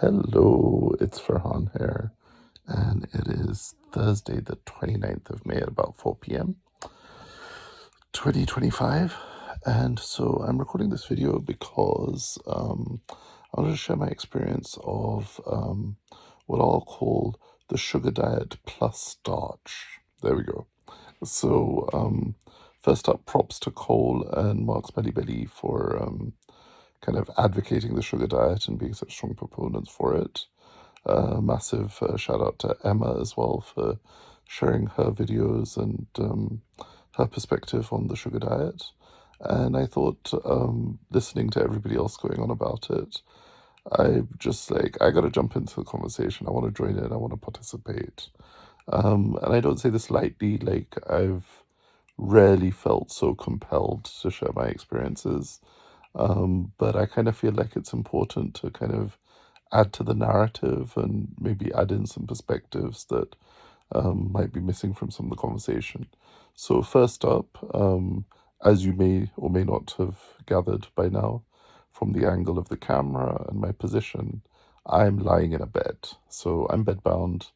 Hello, it's Farhan here, and it is Thursday, the 29th of May at about 4 p.m., 2025. And so I'm recording this video because I want to share my experience of what I'll call the sugar diet plus starch. There we go. So, first up, props to Cole and Mark's Belly Belly for kind of advocating the sugar diet and being such strong proponents for it. Massive shout out to Emma as well for sharing her videos and her perspective on the sugar diet. And I thought, listening to everybody else going on about it, I just like, I got to jump into the conversation. I want to join in. I want to participate. And I don't say this lightly, like, I've rarely felt so compelled to share my experiences. But I kind of feel like it's important to kind of add to the narrative and maybe add in some perspectives that might be missing from some of the conversation. So, first up, as you may or may not have gathered by now from the angle of the camera and my position, I'm lying in a bed. So, I'm bedbound.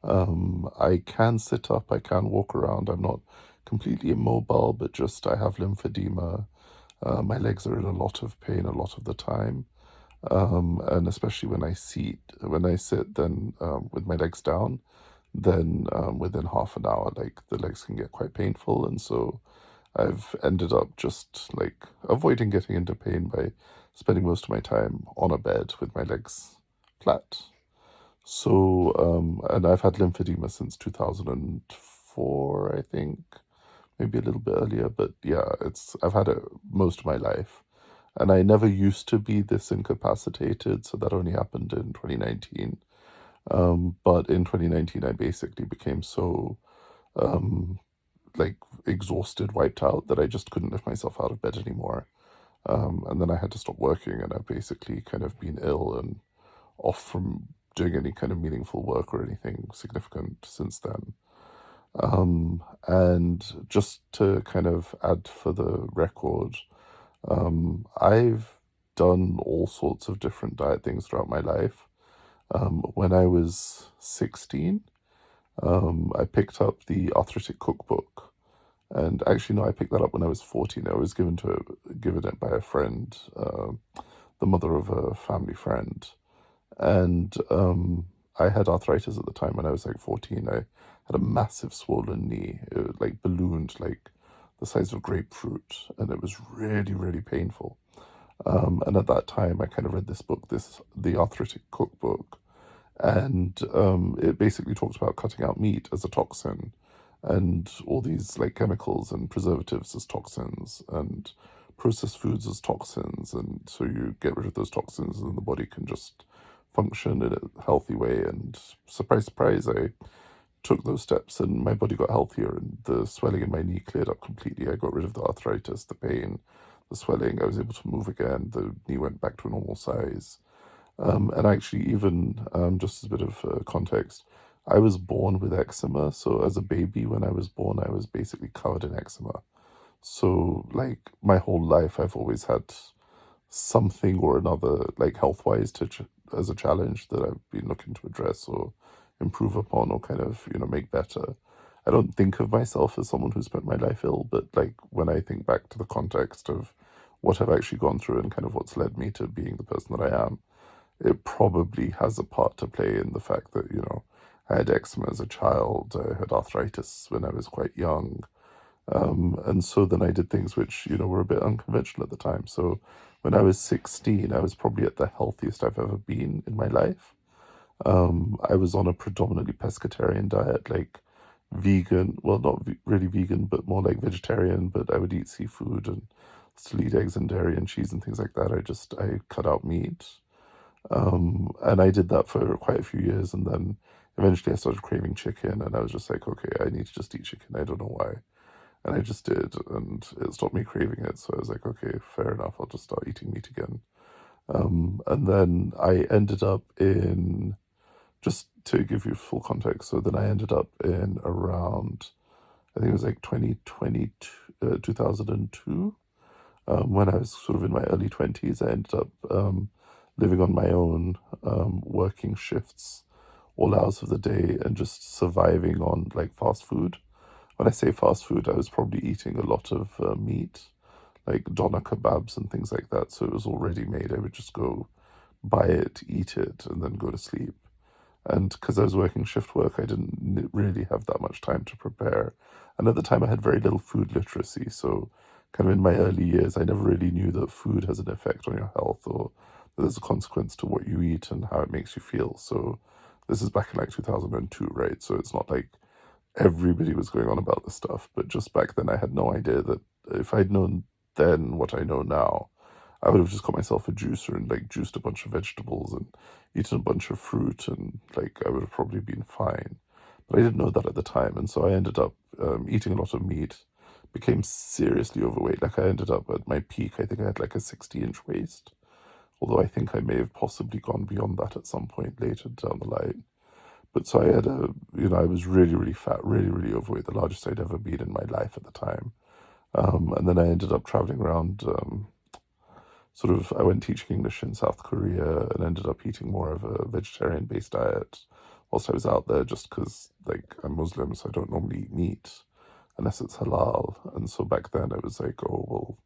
I can sit up, I can walk around. I'm not completely immobile, but just I have lymphedema. My legs are in a lot of pain a lot of the time. And especially when I sit, then with my legs down, then within half an hour, like the legs can get quite painful, and so I've ended up just like avoiding getting into pain by spending most of my time on a bed with my legs flat. So, and I've had lymphedema since 2004, I think, maybe a little bit earlier, but yeah, I've had it most of my life. And I never used to be this incapacitated, so that only happened in 2019. But in 2019, I basically became so um, like exhausted, wiped out that I just couldn't lift myself out of bed anymore. And then I had to stop working, and I've basically kind of been ill and off from doing any kind of meaningful work or anything significant since then. And just to kind of add for the record, I've done all sorts of different diet things throughout my life. When I was 16, I picked up the arthritic cookbook. And actually, no, I picked that up when I was 14. I was given it by a friend, the mother of a family friend. And I had arthritis at the time when I was like 14. I had a massive swollen knee. It like ballooned like the size of grapefruit, and it was really, really painful. And at that time, I kind of read this book, the Arthritic Cookbook, and it basically talks about cutting out meat as a toxin, and all these like chemicals and preservatives as toxins, and processed foods as toxins, and so you get rid of those toxins, and the body can just function in a healthy way. And surprise, surprise, I took those steps, and my body got healthier, and the swelling in my knee cleared up completely. I got rid of the arthritis, the pain, the swelling. I was able to move again. The knee went back to a normal size. And actually, even just as a bit of context, I was born with eczema. So as a baby, when I was born, I was basically covered in eczema. So like my whole life, I've always had something or another, like health-wise, as a challenge that I've been looking to address or improve upon or kind of make better. I don't think of myself as someone who spent my life ill, but like when I think back to the context of what I've actually gone through and kind of what's led me to being the person that I am, it probably has a part to play in the fact that, I had eczema as a child, I had arthritis when I was quite young. And so then I did things which, were a bit unconventional at the time. So when I was 16, I was probably at the healthiest I've ever been in my life. I was on a predominantly pescatarian diet, like vegan, well, not really vegan, but more like vegetarian, but I would eat seafood and still eat eggs and dairy and cheese and things like that. I cut out meat. And I did that for quite a few years, and then eventually I started craving chicken, and I was just like, okay, I need to just eat chicken. I don't know why. And I just did, and it stopped me craving it. So I was like, okay, fair enough. I'll just start eating meat again. And then I ended up in, just to give you full context, so then I ended up in around, I think it was like 2002, when I was sort of in my early 20s. I ended up living on my own, working shifts all hours of the day and just surviving on like fast food. When I say fast food, I was probably eating a lot of meat, like doner kebabs and things like that. So it was already made. I would just go buy it, eat it, and then go to sleep. And because I was working shift work, I didn't really have that much time to prepare. And at the time, I had very little food literacy. So, kind of in my early years, I never really knew that food has an effect on your health or that there's a consequence to what you eat and how it makes you feel. So, this is back in like 2002, right? So, it's not like everybody was going on about this stuff. But just back then, I had no idea that if I'd known then what I know now, I would have just got myself a juicer and like juiced a bunch of vegetables and eaten a bunch of fruit, and like I would have probably been fine. But I didn't know that at the time, and so I ended up eating a lot of meat, became seriously overweight. Like I ended up at my peak, I think I had like a 60-inch waist, although I think I may have possibly gone beyond that at some point later down the line. But so I had I was really, really fat, really, really overweight, the largest I'd ever been in my life at the time. And then I ended up traveling around I went teaching English in South Korea and ended up eating more of a vegetarian based diet whilst I was out there, just because like I'm Muslim, so I don't normally eat meat unless it's halal. And so back then I was like, oh well,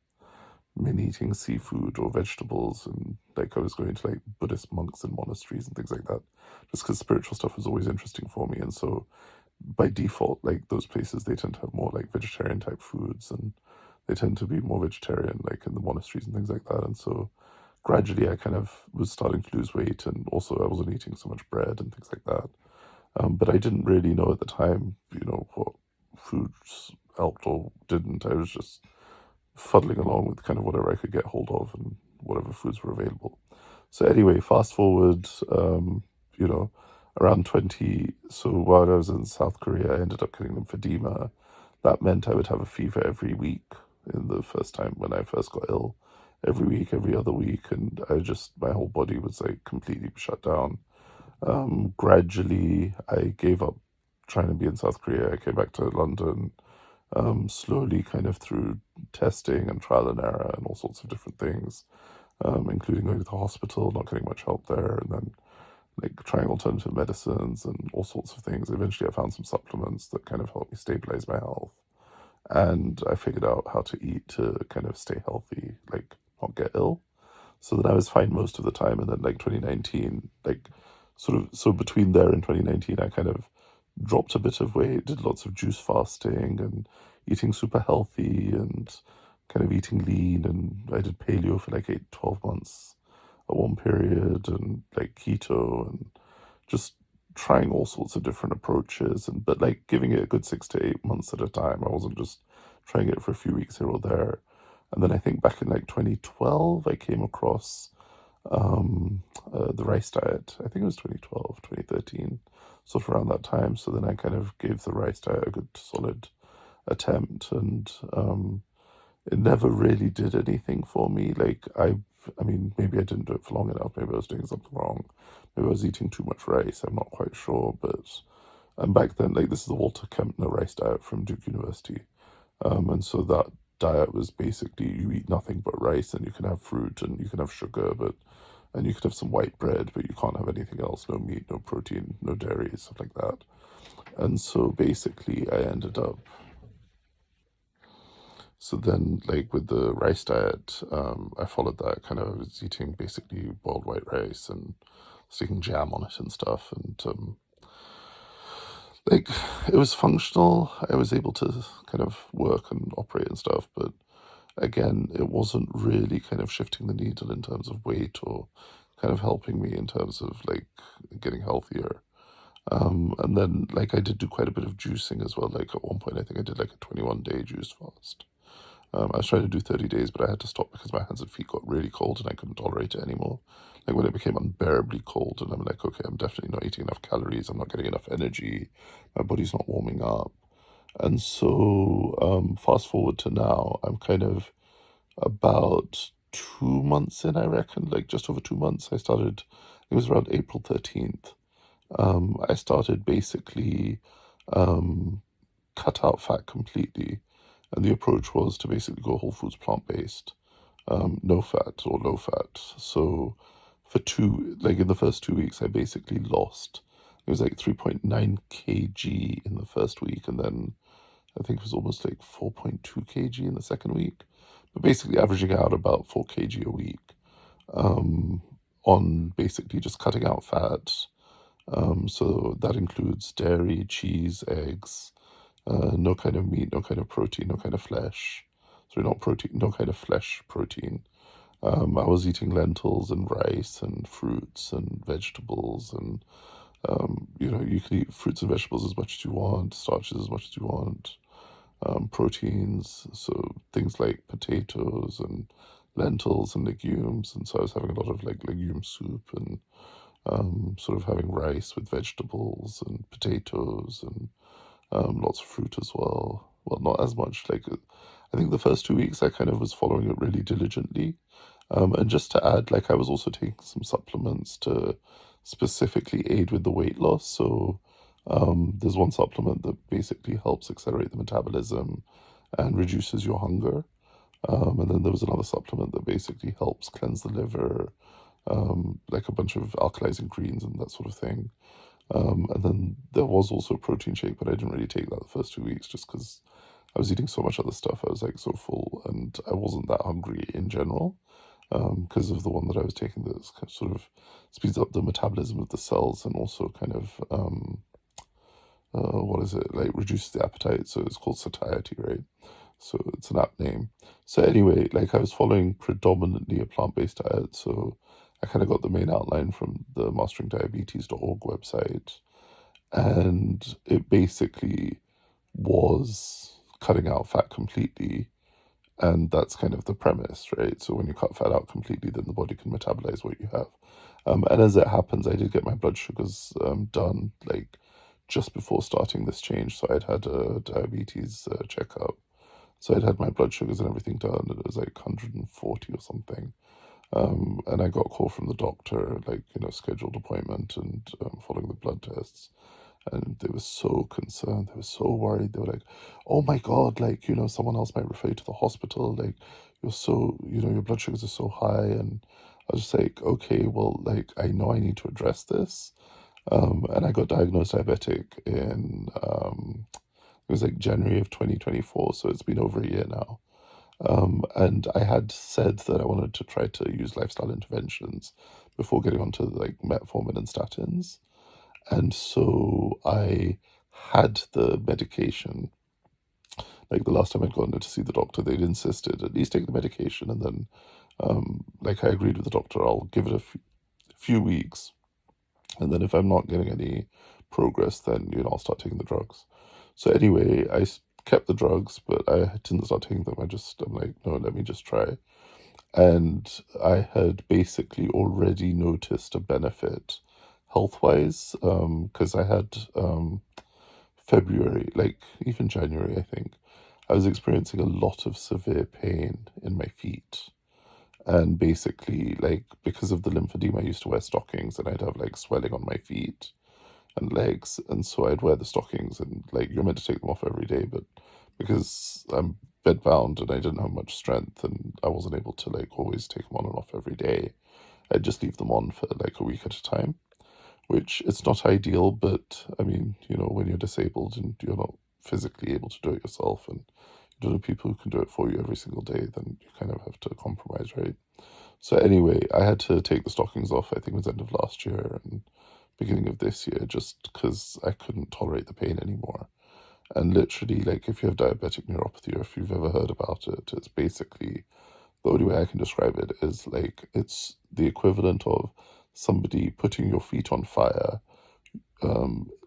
me eating seafood or vegetables, and like I was going to like Buddhist monks and monasteries and things like that, just because spiritual stuff was always interesting for me. And so by default, like those places, they tend to have more like vegetarian type foods, and they tend to be more vegetarian, like in the monasteries and things like that. And so gradually, I kind of was starting to lose weight, and also I wasn't eating so much bread and things like that. But I didn't really know at the time, what foods helped or didn't. I was just fuddling along with kind of whatever I could get hold of and whatever foods were available. So anyway, fast forward, you know, around 20. So while I was in South Korea, I ended up getting lymphedema. That meant I would have a fever every week in the first time when I first got ill. Every week, every other week, and my whole body was like completely shut down. Gradually, I gave up trying to be in South Korea. I came back to London, slowly kind of through testing and trial and error and all sorts of different things, including going to the hospital, not getting much help there, and then like trying alternative medicines and all sorts of things. Eventually, I found some supplements that kind of helped me stabilize my health. And I figured out how to eat to kind of stay healthy, like not get ill. So then I was fine most of the time. And then like 2019, like so between there and 2019, I kind of dropped a bit of weight, did lots of juice fasting and eating super healthy and kind of eating lean. And I did paleo for like 12 months at one period, and like keto, and just trying all sorts of different approaches, and but like giving it a good 6 to 8 months at a time. I wasn't just trying it for a few weeks here or there. And then I think back in like 2012, I came across the rice diet. I think it was 2012, 2013, sort of around that time. So then I kind of gave the rice diet a good solid attempt, and it never really did anything for me. I mean, maybe I didn't do it for long enough. Maybe I was doing something wrong. Maybe I was eating too much rice. I'm not quite sure. But and back then, like this is the Walter Kempner rice diet from Duke University. And so that diet was basically you eat nothing but rice, and you can have fruit and you can have sugar, and you could have some white bread, but you can't have anything else. No meat, no protein, no dairy, stuff like that. And so basically, I ended up So then, like with the rice diet, I followed that kind of. I was eating basically boiled white rice and sticking jam on it and stuff, and like it was functional. I was able to kind of work and operate and stuff, but again, it wasn't really kind of shifting the needle in terms of weight or kind of helping me in terms of like getting healthier. And then like I did do quite a bit of juicing as well. Like at one point, I think I did like a 21-day juice fast. I was trying to do 30 days, but I had to stop because my hands and feet got really cold and I couldn't tolerate it anymore. Like when it became unbearably cold, and I'm like, okay, I'm definitely not eating enough calories. I'm not getting enough energy. My body's not warming up. And so, fast forward to now, I'm kind of about 2 months in, I reckon, like just over 2 months. It was around April 13th. I started basically um, cut out fat completely. And the approach was to basically go whole foods plant based, no fat or low fat. So in the first 2 weeks, I basically lost, it was like 3.9 kg in the first week, and then I think it was almost like 4.2 kg in the second week, but basically averaging out about 4 kg a week, um, on basically just cutting out fat. So that includes dairy, cheese, eggs, no kind of meat, no kind of protein, no kind of flesh. Sorry, not protein, no kind of flesh protein. I was eating lentils and rice and fruits and vegetables, and you can eat fruits and vegetables as much as you want, starches as much as you want, proteins, so things like potatoes and lentils and legumes. And so I was having a lot of like legume soup, and sort of having rice with vegetables and potatoes, and lots of fruit as well. Well, not as much. Like, I think the first 2 weeks I kind of was following it really diligently. And just to add, like, I was also taking some supplements to specifically aid with the weight loss. So there's one supplement that basically helps accelerate the metabolism and reduces your hunger. And then there was another supplement that basically helps cleanse the liver, like a bunch of alkalizing greens and that sort of thing. And then there was also a protein shake, but I didn't really take that the first 2 weeks just because I was eating so much other stuff. I was like so full, and I wasn't that hungry in general, because of the one that I was taking that sort of speeds up the metabolism of the cells, and also kind of what is it, like reduces the appetite. So it's called satiety, right? So it's an apt name. So anyway, like I was following predominantly a plant-based diet, so I kind of got the main outline from the masteringdiabetes.org website, and it basically was cutting out fat completely, and that's kind of the premise, right? So when you cut fat out completely, then the body can metabolize what you have. And as it happens, I did get my blood sugars done like just before starting this change. So I'd had a diabetes checkup. So I'd had my blood sugars and everything done, and it was like 140 or something. And I got a call from the doctor, like, scheduled appointment, and following the blood tests. And they were so concerned. They were so worried. They were like, "Oh my God, like, someone else might refer you to the hospital. Like, you're so, your blood sugars are so high." And I was just like, okay, well, like, I know I need to address this. And I got diagnosed diabetic in, it was like January of 2024. So it's been over a year now. And I had said that I wanted to try to use lifestyle interventions before getting onto like metformin and statins. And so I had the medication. Like the last time I'd gone to see the doctor, they'd insisted at least take the medication, and then, like I agreed with the doctor, I'll give it a few weeks, and then if I'm not getting any progress, then I'll start taking the drugs. So anyway, kept the drugs, but I didn't start taking them. I'm like, no, let me just try. And I had basically already noticed a benefit health wise, because I had February, like even January, I think, I was experiencing a lot of severe pain in my feet. And basically, like, because of the lymphedema, I used to wear stockings, and I'd have like swelling on my feet and legs. And so I'd wear the stockings, and like, you're meant to take them off every day, but because I'm bedbound and I didn't have much strength, and I wasn't able to like always take them on and off every day, I'd just leave them on for like a week at a time, which it's not ideal, but I mean, when you're disabled and you're not physically able to do it yourself, and you don't have people who can do it for you every single day, then you kind of have to compromise, right? So anyway, I had to take the stockings off, I think it was end of last year and beginning of this year, just because I couldn't tolerate the pain anymore. And literally, like, if you have diabetic neuropathy, or if you've ever heard about it, it's basically, the only way I can describe it is like it's the equivalent of somebody putting your feet on fire,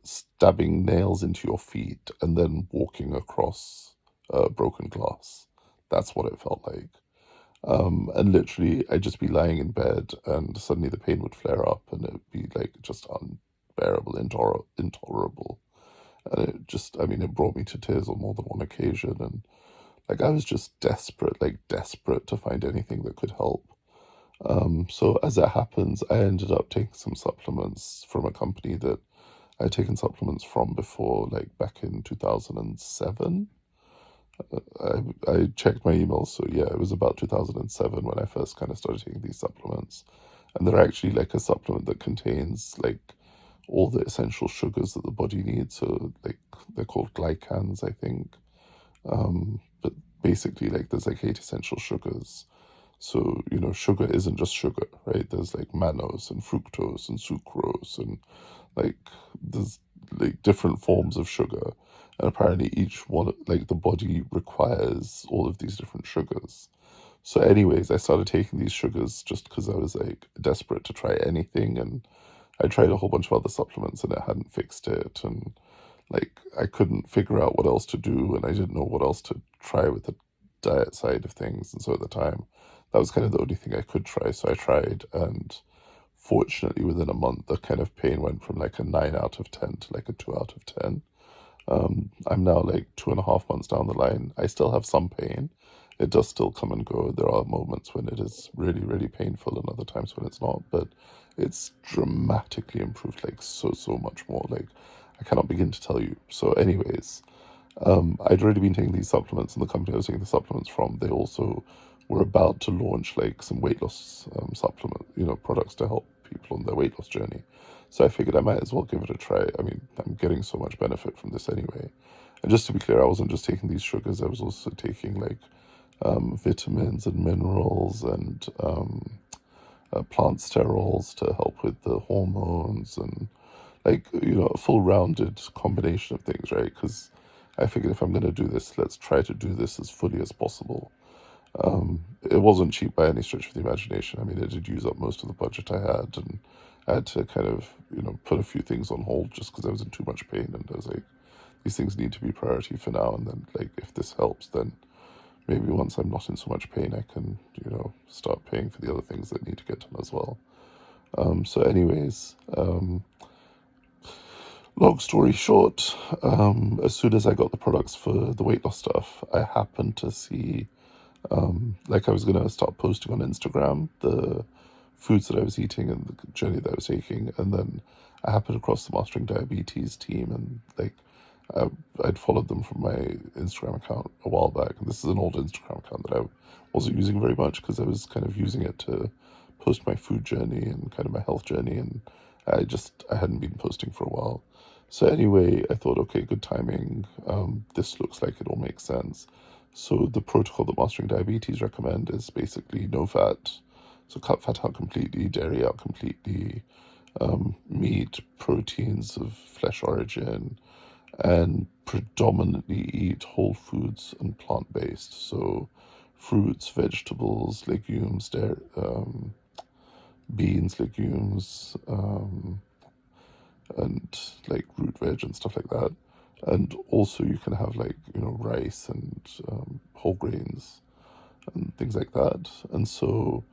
stabbing nails into your feet, and then walking across broken glass. That's what it felt like. And literally, I'd just be lying in bed, and suddenly the pain would flare up, and it'd be like just unbearable, intolerable. And it just, I mean, it brought me to tears on more than one occasion. And like, I was just desperate, like desperate to find anything that could help. So as it happens, I ended up taking some supplements from a company that I'd taken supplements from before, like back in 2007. I checked my emails, so yeah, it was about 2007 when I first kind of started taking these supplements. and they're actually like a supplement that contains like all the essential sugars that the body needs. So like they're called glycans, I think. But basically, like there's like 8 essential sugars. So, sugar isn't just sugar, right? There's like mannose and fructose and sucrose and like there's like different forms of sugar. And apparently each one, like the body requires all of these different sugars. So anyways, I started taking these sugars just because I was like desperate to try anything, and I tried a whole bunch of other supplements and it hadn't fixed it, and like I couldn't figure out what else to do, and I didn't know what else to try with the diet side of things. And so at the time, that was kind of the only thing I could try. So I tried, and fortunately, within a month, the kind of pain went from like a 9 out of 10 to like a 2 out of 10. I'm now like 2.5 months down the line. I still have some pain. It does still come and go. There are moments when it is really, really painful and other times when it's not, but it's dramatically improved, like so much more. Like I cannot begin to tell you. So anyways, I'd already been taking these supplements, and the company I was taking the supplements from, they also were about to launch like some weight loss supplement, products to help people on their weight loss journey. So I figured I might as well give it a try. I mean, I'm getting so much benefit from this anyway. And just to be clear, I wasn't just taking these sugars, I was also taking like vitamins and minerals and plant sterols to help with the hormones, and like, a full rounded combination of things, right? Because I figured if I'm going to do this, let's try to do this as fully as possible. It wasn't cheap by any stretch of the imagination. I mean, it did use up most of the budget I had, and I had to kind of, put a few things on hold just because I was in too much pain, and I was like, these things need to be priority for now, and then, like, if this helps, then maybe once I'm not in so much pain, I can, start paying for the other things that need to get done as well. So anyways, long story short, as soon as I got the products for the weight loss stuff, I happened to see, like I was going to start posting on Instagram the foods that I was eating and the journey that I was taking. And then I happened across the Mastering Diabetes team, and like I'd followed them from my Instagram account a while back. And this is an old Instagram account that I wasn't using very much because I was kind of using it to post my food journey and kind of my health journey. And I hadn't been posting for a while. So anyway, I thought, okay, good timing. This looks like it all makes sense. So the protocol that Mastering Diabetes recommend is basically no fat. So cut fat out completely, dairy out completely, meat, proteins of flesh origin, and predominantly eat whole foods and plant-based. So fruits, vegetables, legumes, dairy, beans, legumes, and like root veg and stuff like that. And also you can have like, rice and whole grains and things like that. And so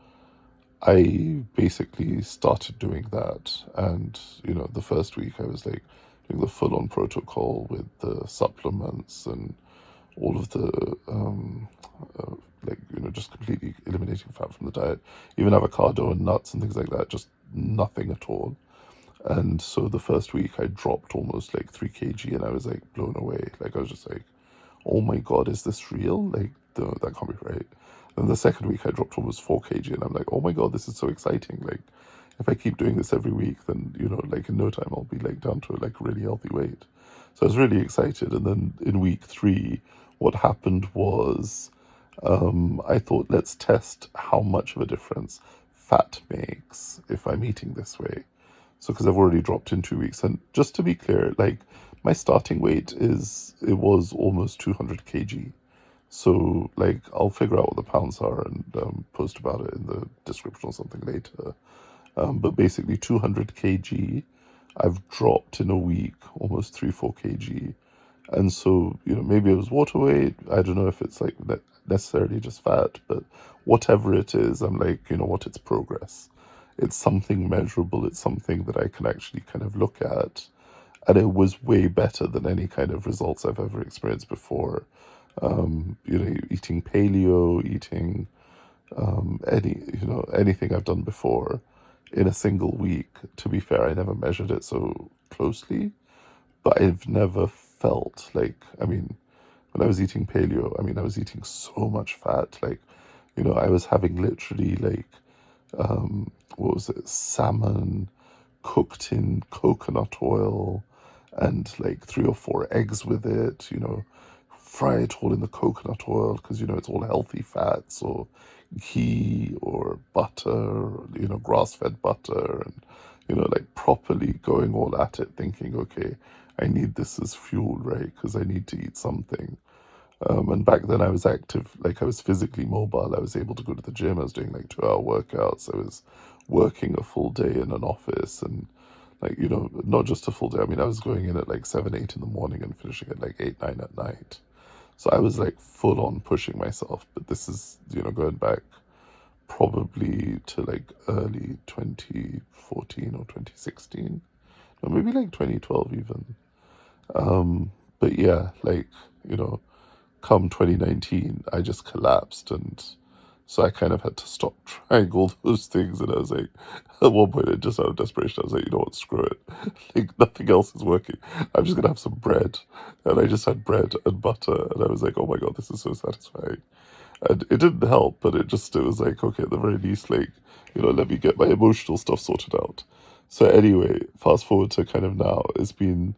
I basically started doing that. And, the first week I was like doing the full on protocol with the supplements and all of the, like, just completely eliminating fat from the diet, even avocado and nuts and things like that, just nothing at all. And so the first week I dropped almost like 3 kg, and I was like blown away. Like I was just like, oh my God, is this real? Like, no, that can't be right. And the second week I dropped almost 4 kg, and I'm like, oh my God, this is so exciting. Like, if I keep doing this every week, then, like in no time I'll be like down to like a really healthy weight. So I was really excited. And then in week 3, what happened was, I thought, let's test how much of a difference fat makes if I'm eating this way. So, because I've already dropped in 2 weeks. And just to be clear, like my starting weight it was almost 200 kg. So, like, I'll figure out what the pounds are and post about it in the description or something later. But basically, 200 kg, I've dropped in a week almost 3-4 kg. And so, maybe it was water weight. I don't know if it's like necessarily just fat, but whatever it is, I'm like, what, it's progress. It's something measurable. It's something that I can actually kind of look at. And it was way better than any kind of results I've ever experienced before. Eating paleo, eating anything I've done before in a single week. To be fair, I never measured it so closely, but I've never felt like, I mean, when I was eating paleo, I mean, I was eating so much fat. Like, I was having literally like what was it, salmon cooked in coconut oil and like 3 or 4 eggs with it, fry it all in the coconut oil because, it's all healthy fats or ghee or butter, grass fed butter, and, like properly going all at it, thinking, okay, I need this as fuel, right? Because I need to eat something. And back then I was active, like I was physically mobile. I was able to go to the gym. I was doing like 2 hour workouts. I was working a full day in an office and like, not just a full day. I mean, I was going in at like 7, 8 in the morning and finishing at like 8, 9 at night. So I was like full on pushing myself. But this is, going back probably to like early 2014 or 2016, or maybe like 2012 even. But yeah, like, you know, come 2019, I just collapsed. And so I kind of had to stop trying all those things. And I was like, at one point, just out of desperation, I was like, you know what, screw it. Like, nothing else is working. I'm just going to have some bread. And I just had bread and butter. And I was like, oh my God, this is so satisfying. And it didn't help, but it was like, okay, at the very least, like, let me get my emotional stuff sorted out. So anyway, fast forward to kind of now, it's been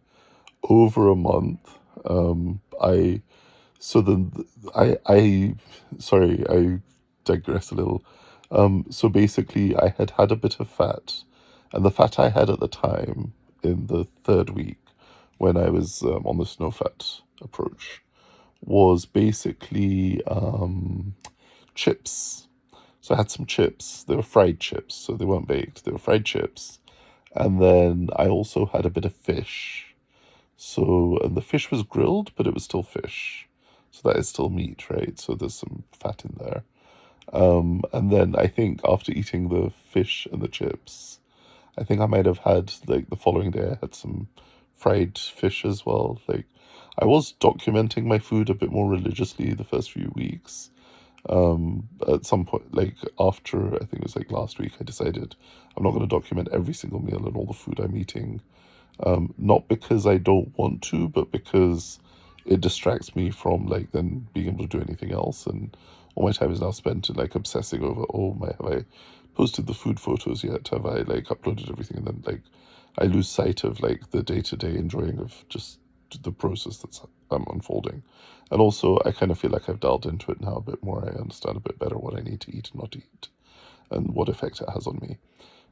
over a month. I so then I sorry, I digress a little. So basically, I had had a bit of fat, and the fat I had at the time in the third week when I was on the no fat approach was basically chips. So I had some chips. They were fried chips, so they weren't baked. They were fried chips, and then I also had a bit of fish. So, and the fish was grilled, but it was still fish. So that is still meat, right? So there's some fat in there. And then I think after eating the fish and the chips, I think I might have had, like, the following day, I had some fried fish as well. Like, I was documenting my food a bit more religiously the first few weeks. At some point, like after, I think it was like last week, I decided I'm not going to document every single meal and all the food I'm eating, not because I don't want to, but because it distracts me from like then being able to do anything else. And all my time is now spent in like obsessing over, oh my, have I posted the food photos yet? Have I like uploaded everything? And then like I lose sight of like the day to day enjoying of just the process that's unfolding. And also, I kind of feel like I've delved into it now a bit more. I understand a bit better what I need to eat and not eat, and what effect it has on me.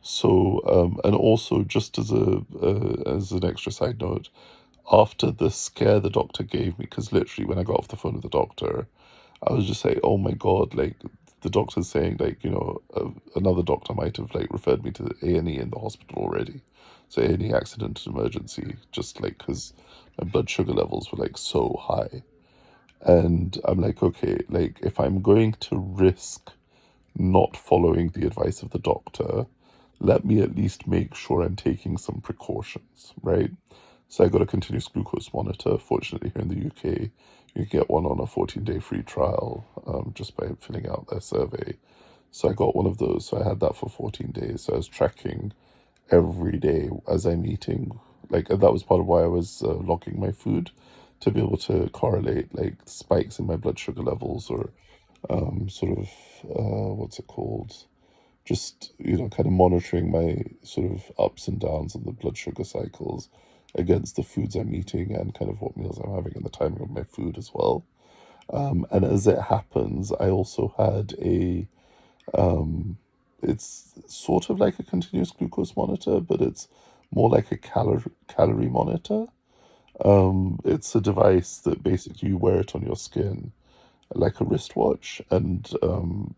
So, and also just as an extra side note, after the scare the doctor gave me, because literally when I got off the phone with the doctor, I was just like, oh my God, like the doctor's saying like, another doctor might have like referred me to the A&E in the hospital already. So A&E accident and emergency, just like because my blood sugar levels were like so high. And I'm like, okay, like if I'm going to risk not following the advice of the doctor, let me at least make sure I'm taking some precautions, right? So I got a continuous glucose monitor. Fortunately, here in the UK, you can get one on a 14-day free trial, just by filling out their survey. So I got one of those. So I had that for 14 days. So I was tracking every day as I'm eating. Like that was part of why I was logging my food, to be able to correlate like spikes in my blood sugar levels, or sort of what's it called? Just, kind of monitoring my sort of ups and downs in the blood sugar cycles against the foods I'm eating and kind of what meals I'm having and the timing of my food as well. And as it happens, I also had it's sort of like a continuous glucose monitor, but it's more like a calorie monitor. It's a device that basically you wear it on your skin like a wristwatch, and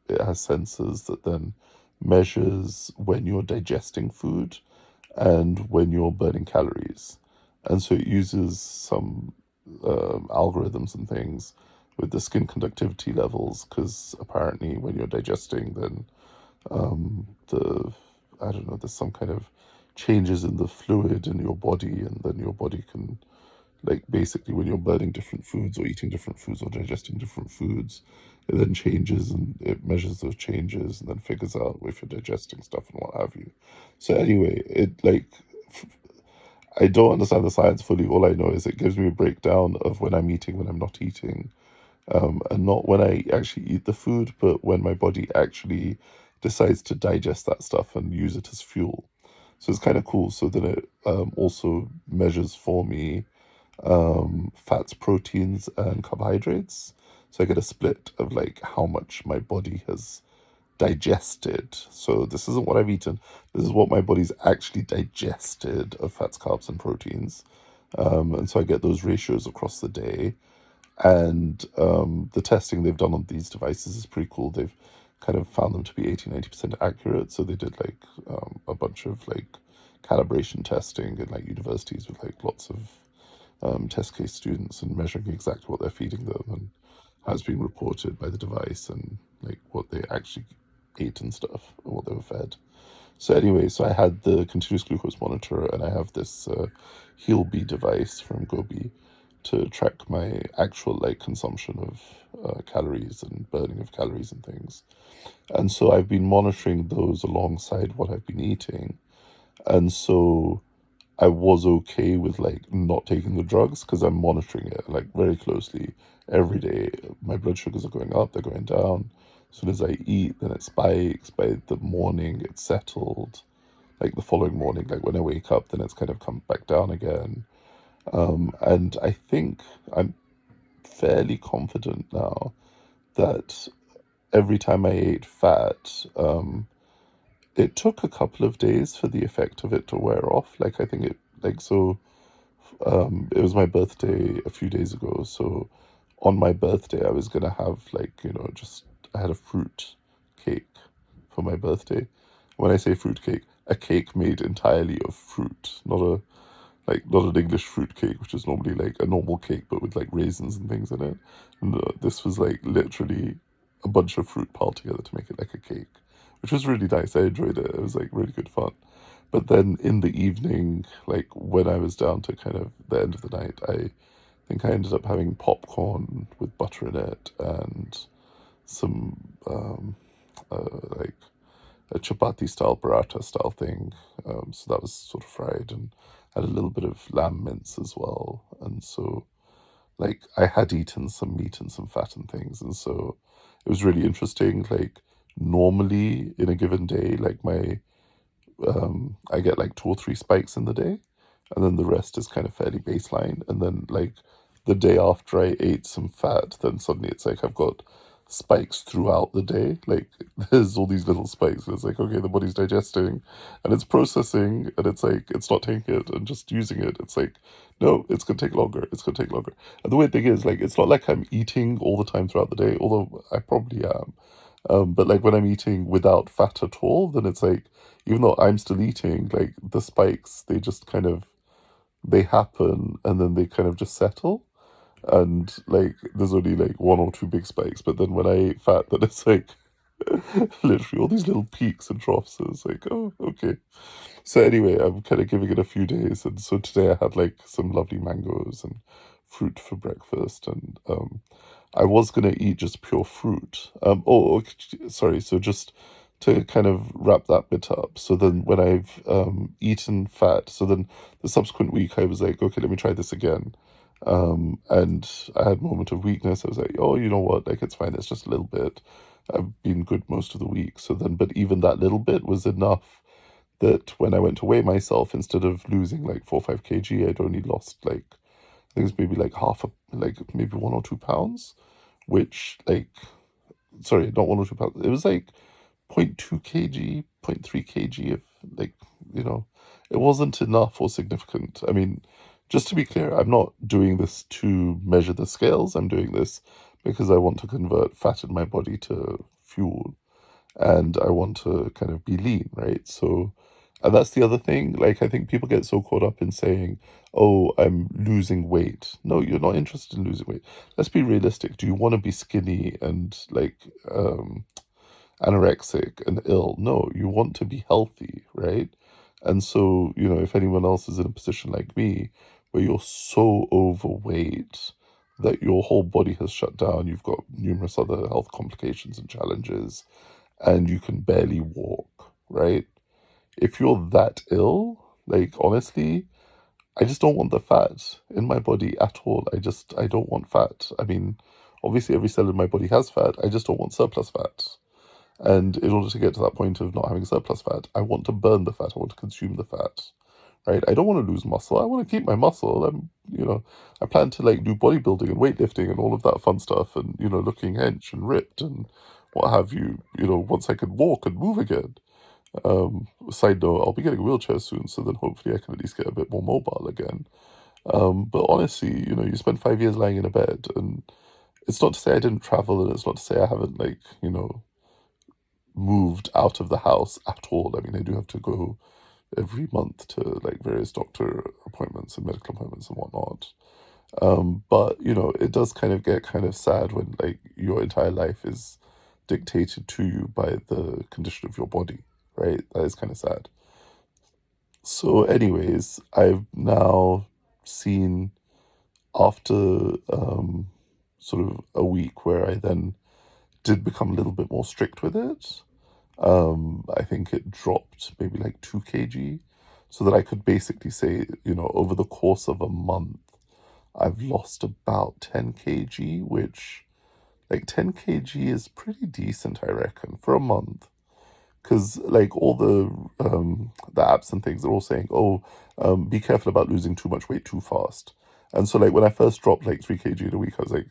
it has sensors that then measures when you're digesting food and when you're burning calories. And so it uses some algorithms and things with the skin conductivity levels, because apparently when you're digesting, then the I don't know, there's some kind of changes in the fluid in your body, and then your body can, like, basically when you're burning different foods or eating different foods or digesting different foods, it then changes and it measures those changes and then figures out if you're digesting stuff and what have you. So anyway, it like I don't understand the science fully. All I know is it gives me a breakdown of when I'm eating, when I'm not eating, and not when I actually eat the food, but when my body actually decides to digest that stuff and use it as fuel. So it's kind of cool. So then it also measures for me fats, proteins, and carbohydrates. So I get a split of like how much my body has digested. So this isn't what I've eaten. This is what my body's actually digested of fats, carbs, and proteins. And so I get those ratios across the day. And the testing they've done on these devices is pretty cool. They've kind of found them to be 80-90% accurate. So they did like a bunch of like calibration testing in like universities with like lots of test case students and measuring exactly what they're feeding them and how it's being reported by the device and like what they actually ate and stuff or what they were fed. So anyway, so I had the continuous glucose monitor and I have this HealBee device from Gobi to track my actual like consumption of calories and burning of calories and things. And so I've been monitoring those alongside what I've been eating. And so I was okay with like not taking the drugs because I'm monitoring it like very closely every day. My blood sugars are going up, they're going down. As soon as I eat, then it spikes. By the morning, it's settled. Like the following morning, like when I wake up, then it's kind of come back down again. And I think I'm fairly confident now that every time I ate fat, it took a couple of days for the effect of it to wear off. Like I think it like so it was my birthday a few days ago, so on my birthday I was gonna have like, just I had a fruit cake for my birthday. When I say fruit cake, a cake made entirely of fruit, not an English fruit cake, which is normally like a normal cake but with like raisins and things in it. No, this was like literally a bunch of fruit piled together to make it like a cake, which was really nice. I enjoyed it. It was like really good fun. But then in the evening, like when I was down to kind of the end of the night, I think I ended up having popcorn with butter in it and some like a chapati style paratha style thing. So that was sort of fried and had a little bit of lamb mince as well. And so like I had eaten some meat and some fat and things, and so it was really interesting. Like normally in a given day, like my I get like 2 or 3 spikes in the day, and then the rest is kind of fairly baseline. And then like the day after I ate some fat, then suddenly it's like I've got spikes throughout the day. Like there's all these little spikes. And it's like, okay, the body's digesting and it's processing and it's like it's not taking it and just using it. It's like, no, it's gonna take longer. It's gonna take longer. And the weird thing is like it's not like I'm eating all the time throughout the day, although I probably am. But like when I'm eating without fat at all, then it's like even though I'm still eating, like the spikes, they just kind of they happen and then they kind of just settle. And like there's only like 1 or 2 big spikes, but then when I eat fat, then it's like literally all these little peaks and troughs. So it's like, oh, okay. So anyway, I'm kind of giving it a few days, and so today I had like some lovely mangoes and fruit for breakfast, and I was gonna eat just pure fruit. Sorry. So just to kind of wrap that bit up. So then when I've eaten fat, so then the subsequent week I was like, okay, let me try this again. And I had a moment of weakness. I was like, oh, you know what? Like it's fine. It's just a little bit. I've been good most of the week. So then, but even that little bit was enough that when I went to weigh myself, instead of losing like 4 or 5 kg, I'd only lost like, I think it's maybe like like maybe 1 or 2 pounds, which like, sorry, not 1 or 2 pounds. It was like 0.2 kg, zero point 0.3 kg of like, you know, it wasn't enough or significant. I mean, just to be clear, I'm not doing this to measure the scales. I'm doing this because I want to convert fat in my body to fuel and I want to kind of be lean, right? So, and that's the other thing. Like, I think people get so caught up in saying, oh, I'm losing weight. No, you're not interested in losing weight. Let's be realistic. Do you want to be skinny and like anorexic and ill? No, you want to be healthy, right? And so, if anyone else is in a position like me where you're so overweight that your whole body has shut down, you've got numerous other health complications and challenges, and you can barely walk, right? If you're that ill, like honestly, I just don't want the fat in my body at all. I don't want fat. I mean, obviously every cell in my body has fat. I just don't want surplus fat. And in order to get to that point of not having surplus fat, I want to burn the fat. I want to consume the fat, right? I don't want to lose muscle. I want to keep my muscle. I plan to like do bodybuilding and weightlifting and all of that fun stuff, and looking hench and ripped and what have you. Once I can walk and move again. Side note, I'll be getting a wheelchair soon, so then hopefully I can at least get a bit more mobile again. But honestly, you spend 5 years lying in a bed, and it's not to say I didn't travel, and it's not to say I haven't like moved out of the house at all. I mean, I do have to go every month to like various doctor appointments and medical appointments and whatnot. But it does kind of get kind of sad when like your entire life is dictated to you by the condition of your body, right? That is kind of sad. So, anyways, I've now seen after sort of a week where I then did become a little bit more strict with it. I think it dropped maybe like 2 kg, so that I could basically say, over the course of a month, I've lost about 10 kg, which like 10 kg is pretty decent, I reckon, for a month. Because like all the apps and things are all saying, oh, be careful about losing too much weight too fast. And so like when I first dropped like 3 kg in a week, I was like,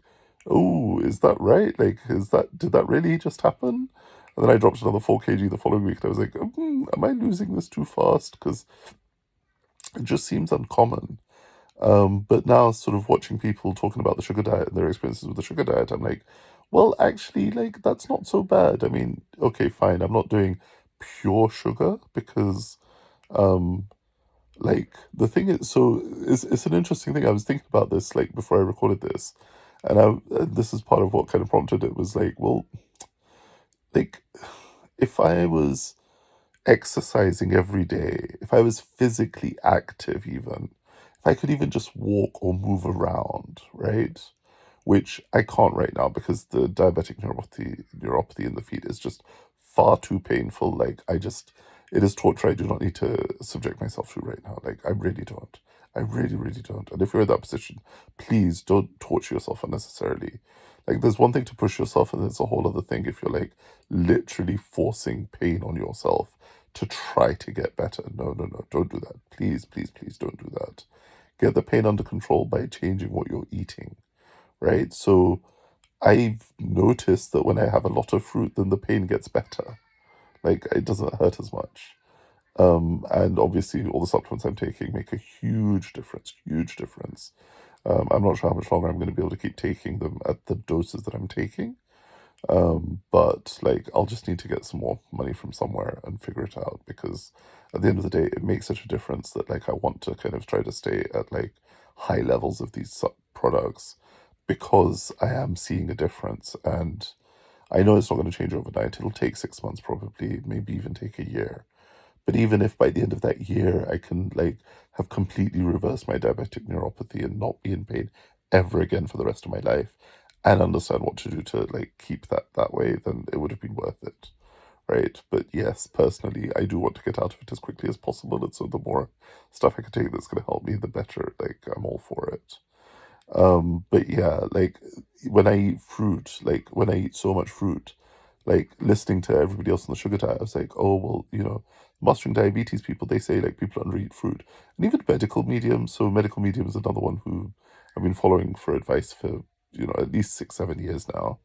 oh, is that right? Like, did that really just happen? And then I dropped another 4 kg the following week, and I was like, am I losing this too fast? Because it just seems uncommon. But now, sort of watching people talking about the sugar diet and their experiences with the sugar diet, I'm like, well, actually, like, that's not so bad. I mean, okay, fine, I'm not doing pure sugar because, um, like, the thing is, so it's an interesting thing. I was thinking about this, like, before I recorded this, and this is part of what kind of prompted it was like, well, like, if I was exercising every day, if I was physically active, even if I could even just walk or move around, right? Which I can't right now because the diabetic neuropathy in the feet is just far too painful. Like it is torture I do not need to subject myself to right now. Like I really don't. I really, really don't. And if you're in that position, please don't torture yourself unnecessarily. Like there's one thing to push yourself, and there's a whole other thing if you're like literally forcing pain on yourself to try to get better. No, no, no, don't do that. Please, please, please don't do that. Get the pain under control by changing what you're eating, right? So I've noticed that when I have a lot of fruit, then the pain gets better. Like it doesn't hurt as much. And obviously, all the supplements I'm taking make a huge difference. Huge difference. I'm not sure how much longer I'm going to be able to keep taking them at the doses that I'm taking. But like, I'll just need to get some more money from somewhere and figure it out because at the end of the day, it makes such a difference that like I want to kind of try to stay at like high levels of these products because I am seeing a difference, and I know it's not going to change overnight. It'll take 6 months probably, maybe even take a year. But even if by the end of that year I can like have completely reversed my diabetic neuropathy and not be in pain ever again for the rest of my life and understand what to do to like keep that way, then it would have been worth it. Right. But yes, personally, I do want to get out of it as quickly as possible. And so the more stuff I can take that's going to help me, the better. Like, I'm all for it. But yeah, like when I eat fruit, like when I eat so much fruit, like listening to everybody else on the sugar diet, I was like, oh, well, mastering diabetes people, they say like people undereat fruit. And even medical mediums. So medical medium is another one who I've been following for advice for, at least 6, 7 years now.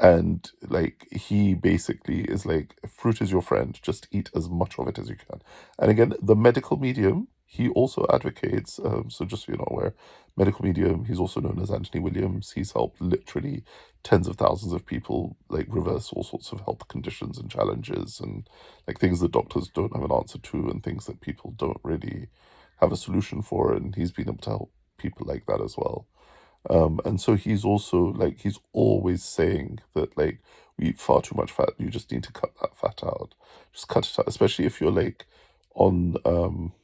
And like he basically is like, fruit is your friend, just eat as much of it as you can. And again, the medical medium, he also advocates, so just so you're not aware, medical medium, he's also known as Anthony Williams. He's helped literally tens of thousands of people like reverse all sorts of health conditions and challenges and like things that doctors don't have an answer to and things that people don't really have a solution for. And he's been able to help people like that as well. And so he's also like, he's always saying that like we eat far too much fat. You just need to cut that fat out. Just cut it out, especially if you're like on,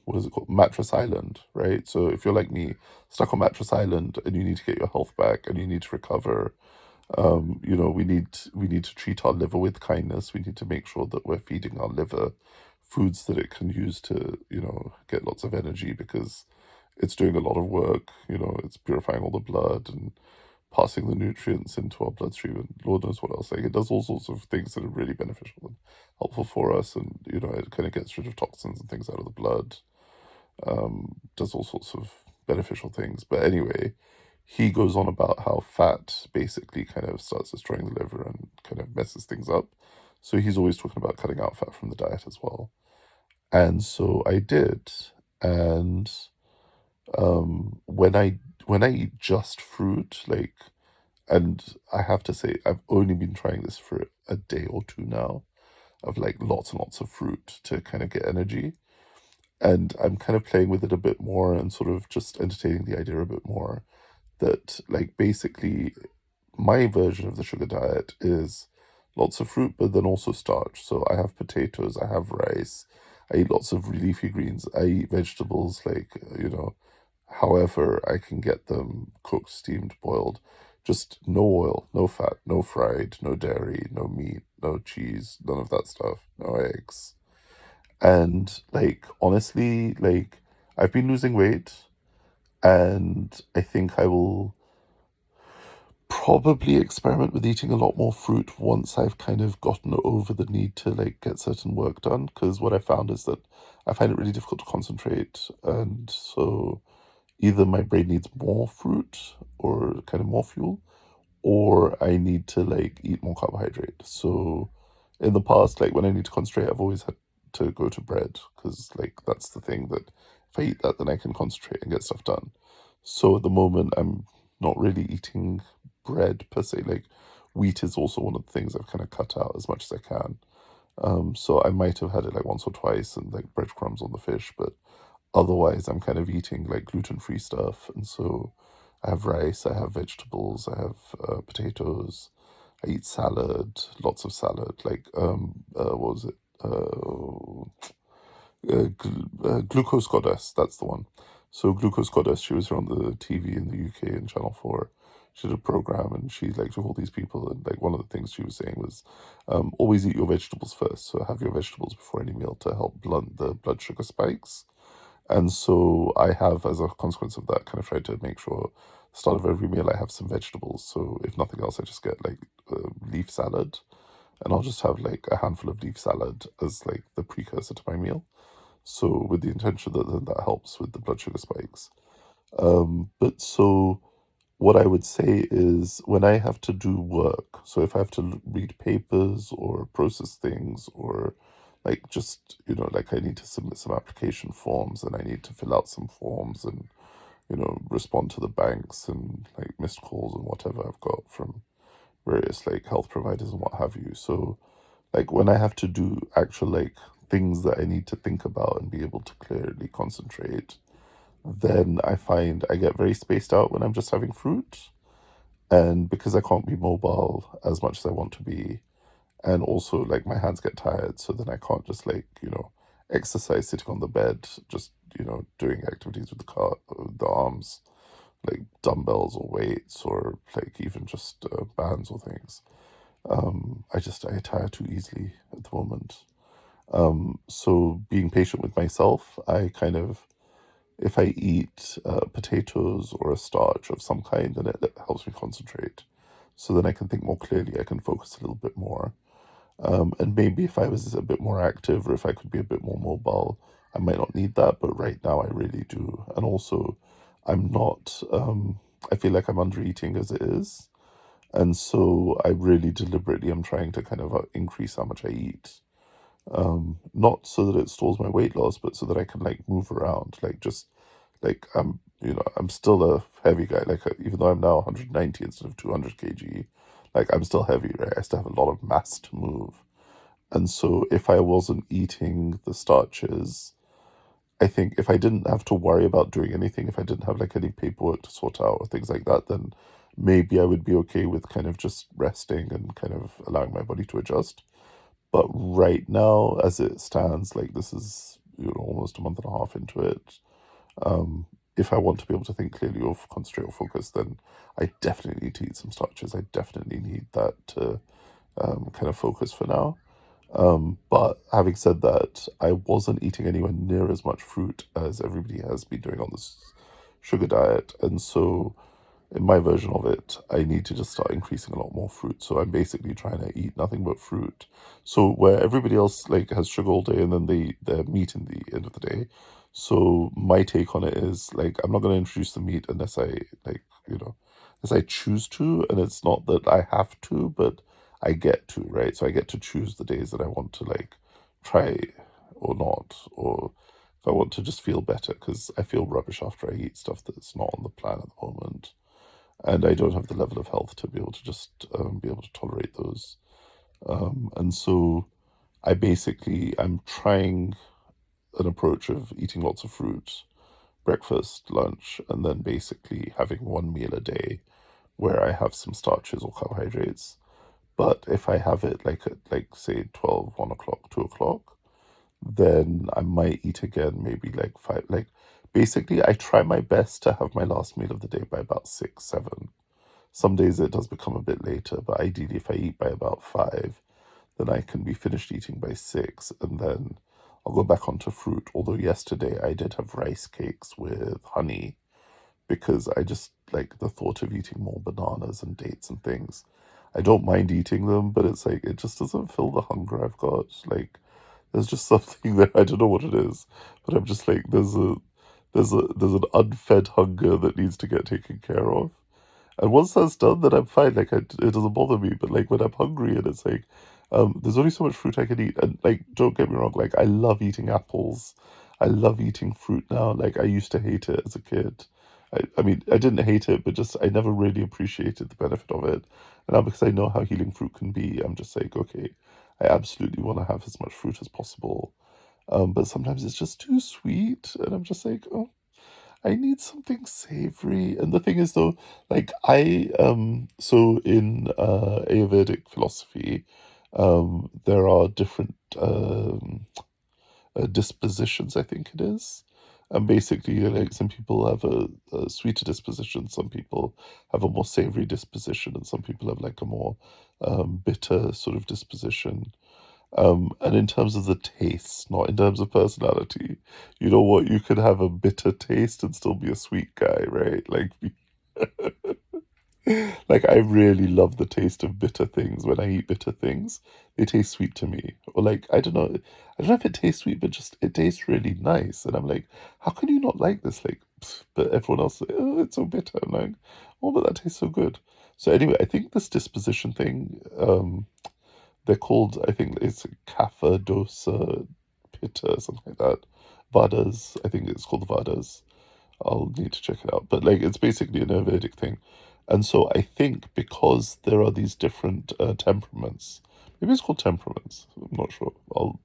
what is it called? Mattress Island, right? So if you're like me, stuck on Mattress Island and you need to get your health back and you need to recover, we need to treat our liver with kindness. We need to make sure that we're feeding our liver foods that it can use to, get lots of energy because it's doing a lot of work. It's purifying all the blood and passing the nutrients into our bloodstream and Lord knows what else. Like it does all sorts of things that are really beneficial and helpful for us, and it kind of gets rid of toxins and things out of the blood. Does all sorts of beneficial things. But anyway, he goes on about how fat basically kind of starts destroying the liver and kind of messes things up. So he's always talking about cutting out fat from the diet as well. And so I did. And when I eat just fruit, like, and I have to say, I've only been trying this for a day or two now, of like lots and lots of fruit to kind of get energy. And I'm kind of playing with it a bit more and sort of just entertaining the idea a bit more that, like, basically, my version of the sugar diet is lots of fruit, but then also starch. So I have potatoes, I have rice, I eat lots of leafy greens, I eat vegetables, like, however I can get them cooked, steamed, boiled. Just no oil, no fat, no fried, no dairy, no meat, no cheese, none of that stuff, no eggs. And like honestly, like I've been losing weight and I think I will probably experiment with eating a lot more fruit once I've kind of gotten over the need to like get certain work done. Because what I found is that I find it really difficult to concentrate, and so either my brain needs more fruit or kind of more fuel, or I need to like eat more carbohydrate. So in the past, like when I need to concentrate, I've always had to go to bread because like that's the thing that if I eat that, then I can concentrate and get stuff done. So at the moment, I'm not really eating bread per se. Like wheat is also one of the things I've kind of cut out as much as I can. So I might have had it like once or twice and like breadcrumbs on the fish, but otherwise I'm kind of eating like gluten-free stuff. And so I have rice, I have vegetables, I have potatoes, I eat salad, lots of salad, like what was it? Glucose Goddess, that's the one. So Glucose Goddess, she was on the TV in the UK in Channel 4. She did a program and she like took all these people, and like one of the things she was saying was always eat your vegetables first. So have your vegetables before any meal to help blunt the blood sugar spikes. And so I have, as a consequence of that, kind of tried to make sure start of every meal I have some vegetables. So if nothing else, I just get like leaf salad, and I'll just have like a handful of leaf salad as like the precursor to my meal. So with the intention that then that helps with the blood sugar spikes. But so what I would say is when I have to do work, so if I have to read papers or process things or like just, like I need to submit some application forms and I need to fill out some forms and, respond to the banks and like missed calls and whatever I've got from various like health providers and what have you. So like when I have to do actual like things that I need to think about and be able to clearly concentrate, then I find I get very spaced out when I'm just having fruit. And because I can't be mobile as much as I want to be, and also like my hands get tired, so then I can't just like, exercise sitting on the bed, just, doing activities with the arms, like dumbbells or weights or like even just bands or things. I tire too easily at the moment. So being patient with myself, I kind of, if I eat potatoes or a starch of some kind, then it helps me concentrate. So then I can think more clearly, I can focus a little bit more. And maybe if I was a bit more active or if I could be a bit more mobile, I might not need that. But right now, I really do. And also, I'm not, I feel like I'm under eating as it is. And so I really deliberately am trying to kind of increase how much I eat. Not so that it stalls my weight loss, but so that I can like move around, like just like I'm still a heavy guy. Like even though I'm now 190 instead of 200 kg, like I'm still heavy, right? I still have a lot of mass to move. And so if I wasn't eating the starches, I think if I didn't have to worry about doing anything, if I didn't have like any paperwork to sort out or things like that, then maybe I would be okay with kind of just resting and kind of allowing my body to adjust. But right now, as it stands, like this is almost a month and a half into it. If I want to be able to think clearly or concentrate or focus, then I definitely need to eat some starches. I definitely need that to kind of focus for now. But having said that, I wasn't eating anywhere near as much fruit as everybody has been doing on this sugar diet, and so in my version of it, I need to just start increasing a lot more fruit. So I'm basically trying to eat nothing but fruit. So where everybody else like has sugar all day and then they meat in the end of the day. So my take on it is like I'm not going to introduce the meat unless I like unless I choose to, and it's not that I have to, but I get to, right? So I get to choose the days that I want to like try or not, or if I want to just feel better because I feel rubbish after I eat stuff that's not on the plan at the moment, and I don't have the level of health to be able to just be able to tolerate those. And so I'm trying an approach of eating lots of fruit, breakfast, lunch, and then basically having one meal a day where I have some starches or carbohydrates. But if I have it like at like say 12, 1 o'clock, 2 o'clock, then I might eat again, maybe like five. Like basically, I try my best to have my last meal of the day by about 6, 7. Some days it does become a bit later, but ideally, if I eat by about 5, then I can be finished eating by 6, and then I'll go back onto fruit. Although yesterday I did have rice cakes with honey because I just like the thought of eating more bananas and dates and things. I don't mind eating them, but it's like it just doesn't fill the hunger I've got. Like there's just something there. I don't know what it is, but I'm just like there's an unfed hunger that needs to get taken care of. And once that's done, then I'm fine. Like it doesn't bother me. But like when I'm hungry and it's like, there's only so much fruit I can eat. And like, don't get me wrong. Like I love eating apples. I love eating fruit now. Like I used to hate it as a kid. I mean, I didn't hate it, but just I never really appreciated the benefit of it. And now because I know how healing fruit can be, I'm just like, okay, I absolutely want to have as much fruit as possible. But sometimes it's just too sweet, and I'm just like, oh, I need something savory. And the thing is though, like so in Ayurvedic philosophy, there are different dispositions, I think it is. And basically, like some people have a sweeter disposition, some people have a more savory disposition, and some people have like a more bitter sort of disposition. And in terms of the taste, not in terms of personality, you know what? You could have a bitter taste and still be a sweet guy, right? Like, like I really love the taste of bitter things. When I eat bitter things, they taste sweet to me. Or like, I don't know if it tastes sweet, but just it tastes really nice. And I'm like, how can you not like this? Like, but everyone else, is like, oh, it's so bitter. I'm like, oh, but that tastes so good. So anyway, I think this disposition thing, they're called, I think it's Kapha, Dosa, Pitta, something like that. Vadas, I think it's called Vadas. I'll need to check it out. But like, it's basically an Ayurvedic thing. And so I think because there are these different temperaments, maybe it's called temperaments. I'm not sure. I'll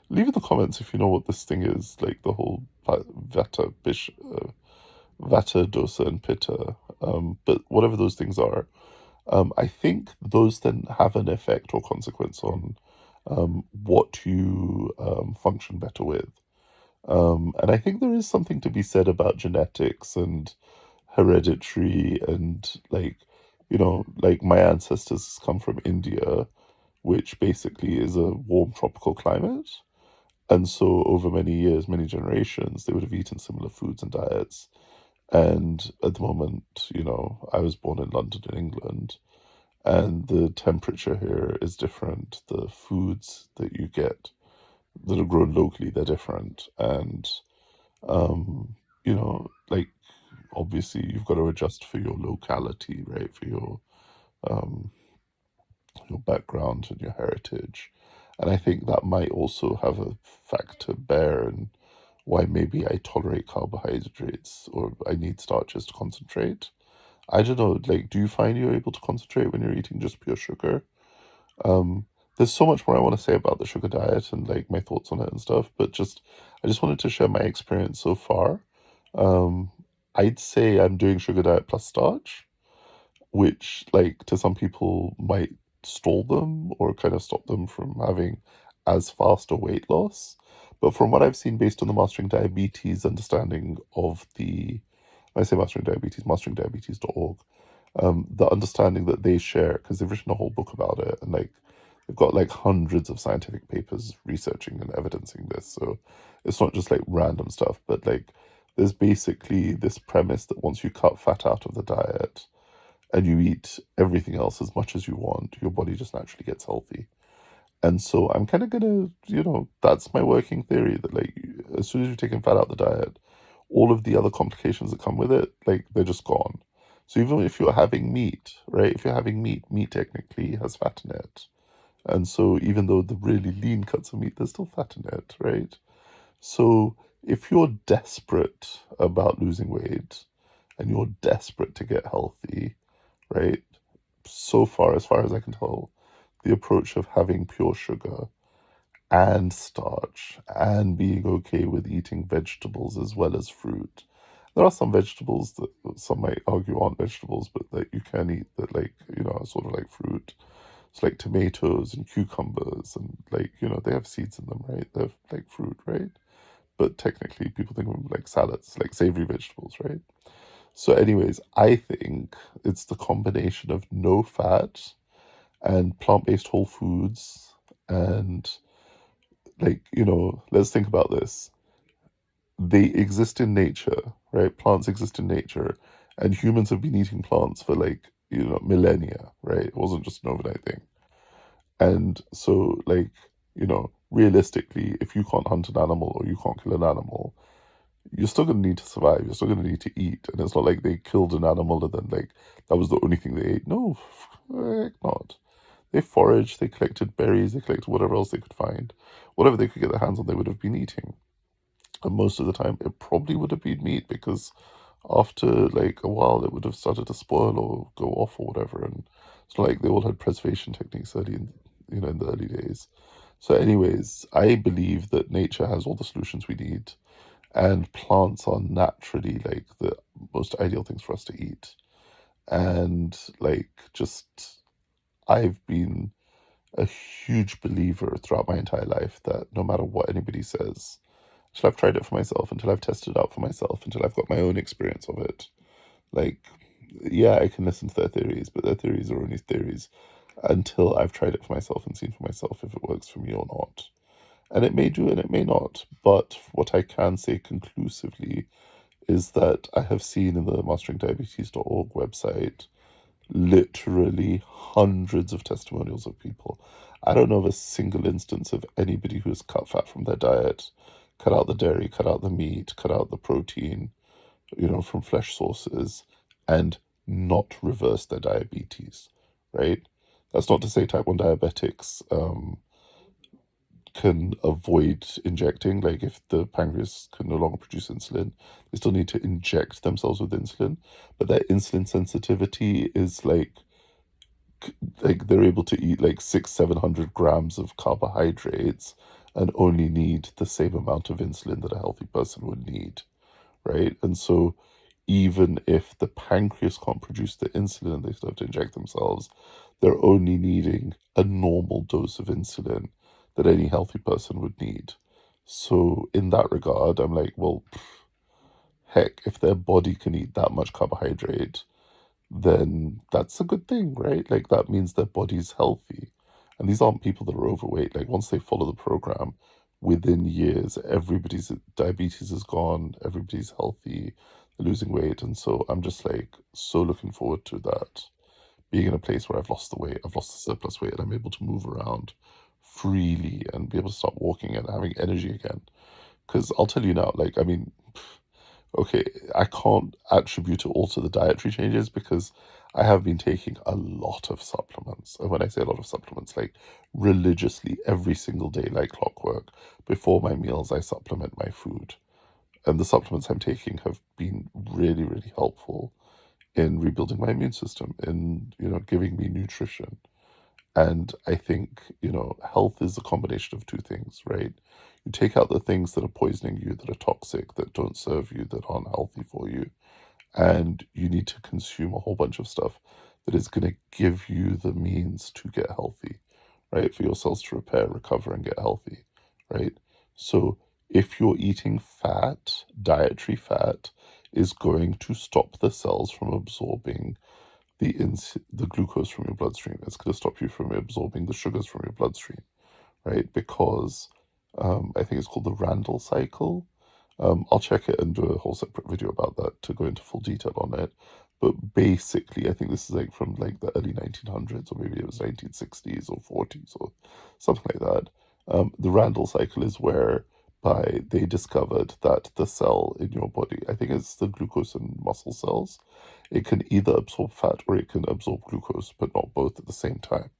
leave in the comments if you know what this thing is, like the whole Vata, Dosa, and Pitta. But whatever those things are, I think those then have an effect or consequence on what you function better with. And I think there is something to be said about genetics and hereditary and like, like my ancestors come from India, which basically is a warm tropical climate. And so over many years, many generations, they would have eaten similar foods and diets. And at the moment, I was born in London, in England, and the temperature here is different. The foods that you get that are grown locally, they're different. And, like obviously you've got to adjust for your locality, right? For um, your background and your heritage. And I think that might also have a factor bear in why maybe I tolerate carbohydrates or I need starches to concentrate. I don't know, like, do you find you're able to concentrate when you're eating just pure sugar? Um, there's so much more I want to say about the sugar diet and like my thoughts on it and stuff, but I just wanted to share my experience so far. Um, I'd say I'm doing sugar diet plus starch, which like to some people might stall them or kind of stop them from having as fast a weight loss. But from what I've seen based on the Mastering Diabetes understanding of when I say Mastering Diabetes, masteringdiabetes.org, the understanding that they share, because they've written a whole book about it, and like they've got like hundreds of scientific papers researching and evidencing this. So it's not just like random stuff, but like there's basically this premise that once you cut fat out of the diet and you eat everything else as much as you want, your body just naturally gets healthy. And so I'm kind of gonna, that's my working theory that like as soon as you've taken fat out of the diet, all of the other complications that come with it, like they're just gone. So even if you're having meat, right? If you're having meat, meat technically has fat in it. And so even though the really lean cuts of meat, there's still fat in it, right? So if you're desperate about losing weight and you're desperate to get healthy, right? So far, as far as I can tell, the approach of having pure sugar and starch and being okay with eating vegetables as well as fruit. There are some vegetables that some might argue aren't vegetables, but that you can eat that, like, are sort of like fruit. It's like tomatoes and cucumbers, and like, they have seeds in them, right? They're like fruit, right? But technically, people think of them like salads, like savory vegetables, right? So, anyways, I think it's the combination of no fat and plant-based whole foods and like, let's think about this. They exist in nature, right? Plants exist in nature, and humans have been eating plants for like, millennia, right? It wasn't just an overnight thing. And so, like, realistically, if you can't hunt an animal or you can't kill an animal, you're still going to need to survive. You're still going to need to eat. And it's not like they killed an animal and then, like, that was the only thing they ate. No, heck not. They foraged, they collected berries, they collected whatever else they could find. Whatever they could get their hands on, they would have been eating. And most of the time, it probably would have been meat because after like a while, it would have started to spoil or go off or whatever. And it's not like they all had preservation techniques early in the early days. So, anyways, I believe that nature has all the solutions we need, and plants are naturally like the most ideal things for us to eat. And like, just I've been a huge believer throughout my entire life that no matter what anybody says, until I've tried it for myself, until I've tested it out for myself, until I've got my own experience of it, like, yeah, I can listen to their theories, but their theories are only theories until I've tried it for myself and seen for myself if it works for me or not. And it may do and it may not, but what I can say conclusively is that I have seen in the masteringdiabetes.org website literally hundreds of testimonials of people. I don't know of a single instance of anybody who has cut fat from their diet, cut out the dairy, cut out the meat, cut out the protein, from flesh sources, and not reverse their diabetes, right? That's not to say type 1 diabetics can avoid injecting. Like, if the pancreas can no longer produce insulin, they still need to inject themselves with insulin. But their insulin sensitivity is like they're able to eat like 700 grams of carbohydrates and only need the same amount of insulin that a healthy person would need, right? And so even if the pancreas can't produce the insulin and they still have to inject themselves, they're only needing a normal dose of insulin that any healthy person would need. So in that regard, I'm like, well, heck, if their body can eat that much carbohydrate, then that's a good thing, right? Like, that means their body's healthy. And these aren't people that are overweight. Like, once they follow the program, within years, everybody's diabetes is gone, everybody's healthy, they're losing weight. And so I'm just like so looking forward to that. Being in a place where I've lost the weight, I've lost the surplus weight, and I'm able to move around freely and be able to start walking and having energy again. Because I'll tell you now, like, I mean, okay, I can't attribute it all to the dietary changes because I have been taking a lot of supplements. And when I say a lot of supplements, like religiously every single day, like clockwork, before my meals, I supplement my food. And the supplements I'm taking have been really, really helpful in rebuilding my immune system, in, giving me nutrition. And I think, health is a combination of two things, right? You take out the things that are poisoning you, that are toxic, that don't serve you, that aren't healthy for you, and you need to consume a whole bunch of stuff that is going to give you the means to get healthy, right? For your cells to repair, recover, and get healthy, right? So if you're eating fat, dietary fat is going to stop the cells from absorbing the glucose from your bloodstream. It's going to stop you from absorbing the sugars from your bloodstream, right? Because I think it's called the Randall cycle. I'll check it and do a whole separate video about that to go into full detail on it. But basically, I think this is like from like the early 1900s, or maybe it was 1960s or 40s or something like that. The Randall cycle is whereby they discovered that the cell in your body, I think it's the glucose and muscle cells, it can either absorb fat or it can absorb glucose, but not both at the same time.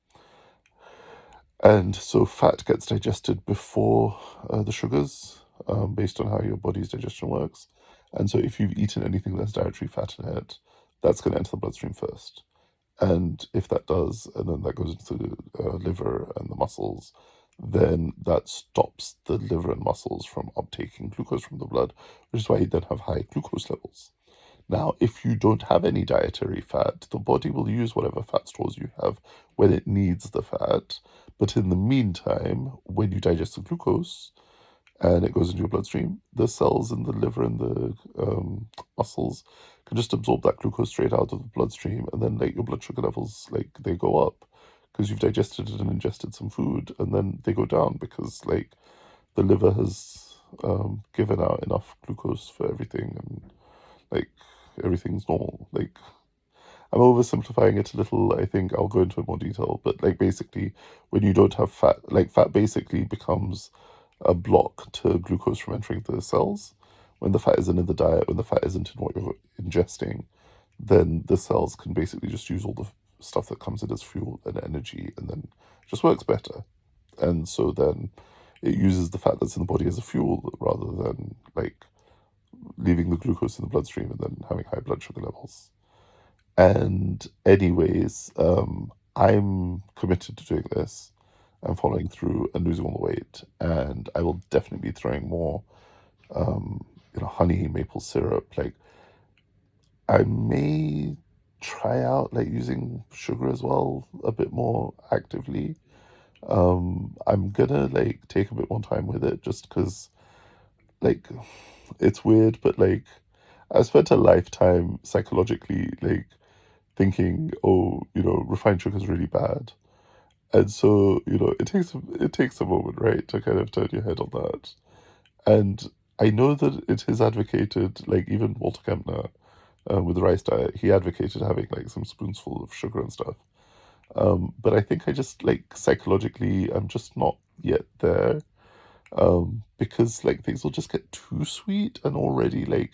And so fat gets digested before the sugars, based on how your body's digestion works. And so if you've eaten anything that's dietary fat in it, that's going to enter the bloodstream first. And if that does, and then that goes into the liver and the muscles, then that stops the liver and muscles from uptaking glucose from the blood, which is why you then have high glucose levels. Now, if you don't have any dietary fat, the body will use whatever fat stores you have when it needs the fat. But in the meantime, when you digest the glucose and it goes into your bloodstream, the cells in the liver and the muscles can just absorb that glucose straight out of the bloodstream, and then like your blood sugar levels, like they go up because you've digested it and ingested some food, and then they go down because like the liver has given out enough glucose for everything, and like everything's normal. Like I'm oversimplifying it a little. I think I'll go into it more detail, but like basically, when you don't have fat, like fat basically becomes a block to glucose from entering the cells. When the fat isn't in the diet, when the fat isn't in what you're ingesting, then the cells can basically just use all the stuff that comes in as fuel and energy, and then it just works better. And so then it uses the fat that's in the body as a fuel rather than like leaving the glucose in the bloodstream and then having high blood sugar levels. And anyways, I'm committed to doing this and following through and losing all the weight. And I will definitely be throwing more, honey, maple syrup. Like I may try out like using sugar as well a bit more actively. I'm gonna like take a bit more time with it just because like it's weird, but like I spent a lifetime psychologically like thinking, oh, refined sugar is really bad. And so, it takes a moment, right, to kind of turn your head on that. And I know that it is advocated, like even Walter Kempner, with the rice diet, he advocated having like some spoonsful of sugar and stuff. But I think I just like psychologically, I'm just not yet there. Because like things will just get too sweet, and already like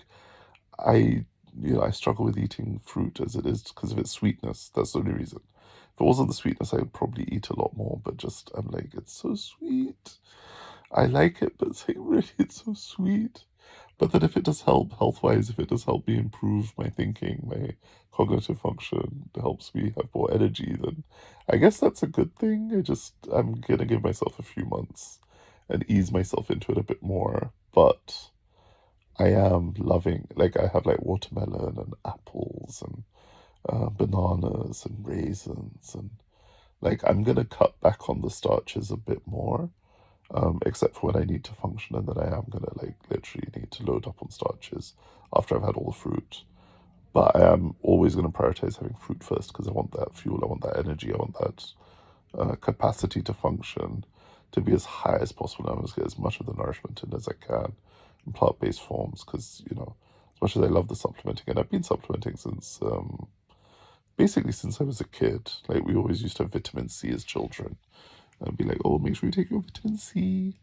I, I struggle with eating fruit as it is because of its sweetness. That's the only reason. If it wasn't the sweetness, I would probably eat a lot more. But just I'm like, it's so sweet. I like it, but it's like really, it's so sweet. But then if it does help health-wise, if it does help me improve my thinking, my cognitive function, helps me have more energy, then I guess that's a good thing. I'm gonna give myself a few months and ease myself into it a bit more. But I am loving, like I have like watermelon and apples and bananas and raisins, and like I'm gonna cut back on the starches a bit more, except for when I need to function, and then I am gonna like literally need to load up on starches after I've had all the fruit. But I am always gonna prioritize having fruit first because I want that fuel, I want that energy, I want that capacity to function to be as high as possible. I'm going to get as much of the nourishment in as I can in plant-based forms because, as much as I love the supplementing, and I've been supplementing since, basically since I was a kid. Like we always used to have vitamin C as children and be like, oh, make sure you take your vitamin C.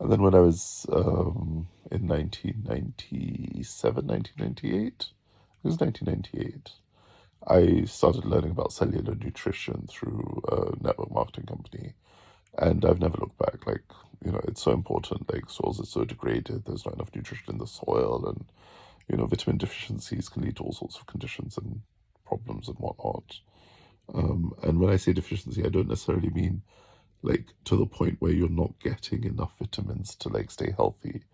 And then when I was in 1997, 1998, it was 1998, I started learning about cellular nutrition through a network marketing company, and I've never looked back. Like, it's so important. Like, soils are so degraded, there's not enough nutrition in the soil, and, vitamin deficiencies can lead to all sorts of conditions and problems and whatnot. And when I say deficiency, I don't necessarily mean like to the point where you're not getting enough vitamins to like stay healthy.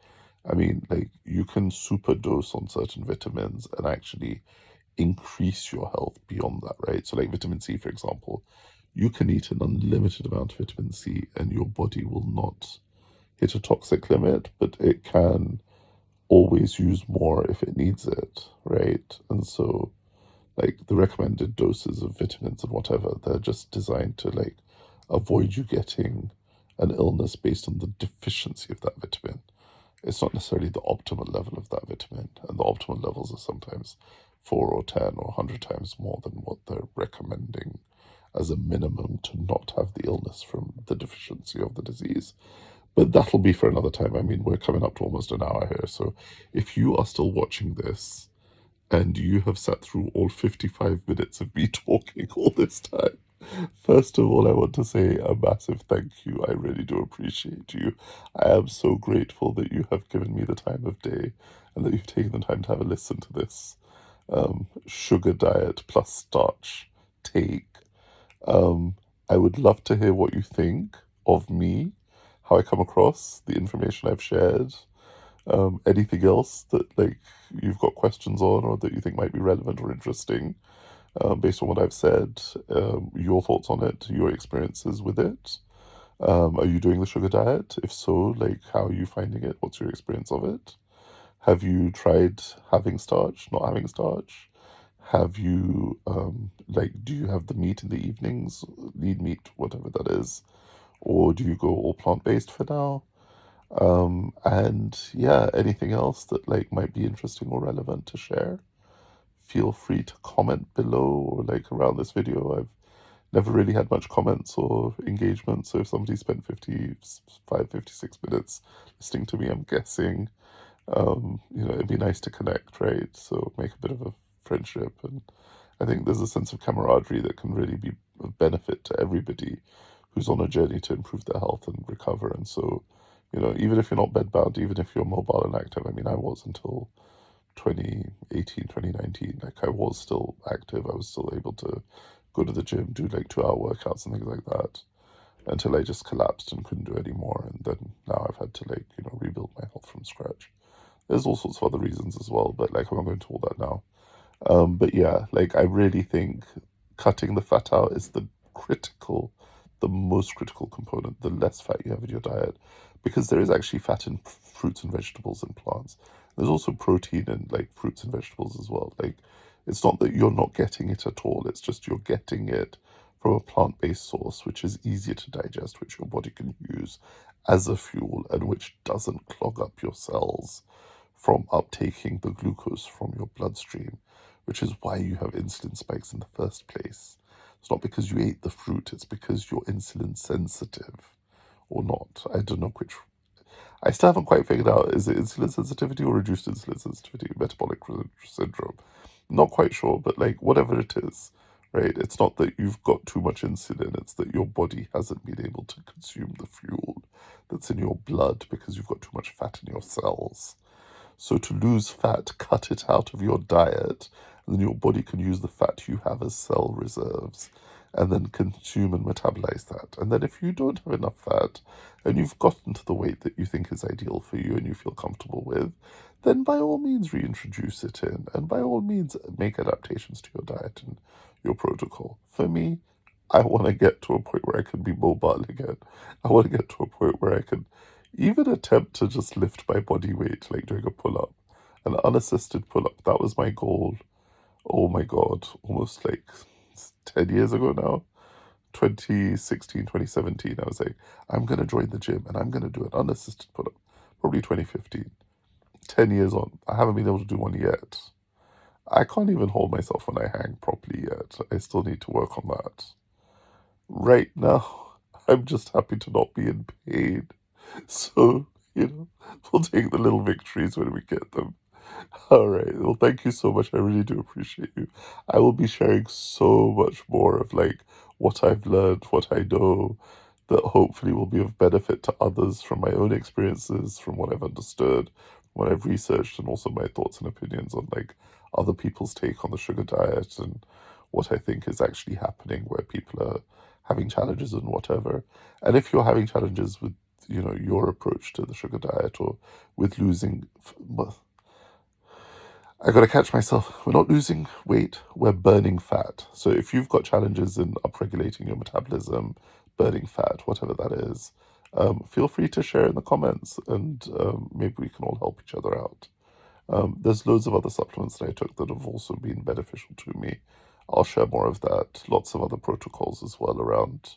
I mean, like, you can superdose on certain vitamins and actually increase your health beyond that, right? So, like vitamin C, for example, you can eat an unlimited amount of vitamin C and your body will not hit a toxic limit, but it can always use more if it needs it, right? And so, like, the recommended doses of vitamins and whatever, they're just designed to, like, avoid you getting an illness based on the deficiency of that vitamin. it's not necessarily the optimal level of that vitamin. And the optimal levels are sometimes 4 or 10 or 100 times more than what they're recommending as a minimum to not have the illness from the deficiency of the disease. But that'll be for another time. I mean, we're coming up to almost an hour here. So if you are still watching this and you have sat through all 55 minutes of me talking all this time, first of all, I want to say a massive thank you. I really do appreciate you. I am so grateful that you have given me the time of day and that you've taken the time to have a listen to this sugar diet plus starch take. I would love to hear what you think of me, how I come across, the information I've shared, anything else that like you've got questions on or that you think might be relevant or interesting, based on what I've said, your thoughts on it, your experiences with it. Are you doing the sugar diet? If so, like how are you finding it? What's your experience of it? Have you tried having starch, not having starch? Have you, like, do you have the meat in the evenings, lean meat, whatever that is? Or do you go all plant-based for now? And yeah, anything else that like might be interesting or relevant to share? Feel free to comment below or like around this video. I've never really had much comments or engagement, so if somebody spent 55, 56 minutes listening to me, I'm guessing, it'd be nice to connect, right? So make a bit of a friendship, and I think there's a sense of camaraderie that can really be of benefit to everybody who's on a journey to improve their health and recover. And so, even if you're not bedbound, even if you're mobile and active, I mean, I was until 2018, 2019, like I was still active. I was still able to go to the gym, do like 2-hour workouts and things like that until I just collapsed and couldn't do anymore. And then now I've had to like, rebuild my health from scratch. There's all sorts of other reasons as well, but like I'm not going into all that now. But yeah, like I really think cutting the fat out is the most critical component, the less fat you have in your diet, because there is actually fat in fruits and vegetables and plants. There's also protein in like fruits and vegetables as well. Like it's not that you're not getting it at all, it's just you're getting it from a plant-based source, which is easier to digest, which your body can use as a fuel and which doesn't clog up your cells from uptaking the glucose from your bloodstream, which is why you have insulin spikes in the first place. It's not because you ate the fruit, it's because you're insulin sensitive or not. I don't know which. I still haven't quite figured out, is it insulin sensitivity or reduced insulin sensitivity, metabolic syndrome? Not quite sure, but like whatever it is, right? It's not that you've got too much insulin, it's that your body hasn't been able to consume the fuel that's in your blood because you've got too much fat in your cells. So to lose fat, cut it out of your diet, and then your body can use the fat you have as cell reserves and then consume and metabolize that. And then if you don't have enough fat and you've gotten to the weight that you think is ideal for you and you feel comfortable with, then by all means reintroduce it in, and by all means make adaptations to your diet and your protocol. For me, I want to get to a point where I can be mobile again. I want to get to a point where I can even attempt to just lift my body weight, like doing a pull-up, an unassisted pull-up. That was my goal. Oh my God, almost like 10 years ago now. 2016, 2017, I was like, I'm going to join the gym and I'm going to do an unassisted pull-up. Probably 2015. 10 years on, I haven't been able to do one yet. I can't even hold myself when I hang properly yet. I still need to work on that. Right now, I'm just happy to not be in pain. So, we'll take the little victories when we get them. All right. Well, thank you so much. I really do appreciate you. I will be sharing so much more of like what I've learned, what I know, that hopefully will be of benefit to others from my own experiences, from what I've understood, what I've researched, and also my thoughts and opinions on like other people's take on the sugar diet and what I think is actually happening where people are having challenges and whatever. And if you're having challenges with, your approach to the sugar diet or with losing, well, I gotta catch myself. We're not losing weight, we're burning fat. So if you've got challenges in upregulating your metabolism, burning fat, whatever that is, feel free to share in the comments and maybe we can all help each other out. There's loads of other supplements that I took that have also been beneficial to me. I'll share more of that. Lots of other protocols as well around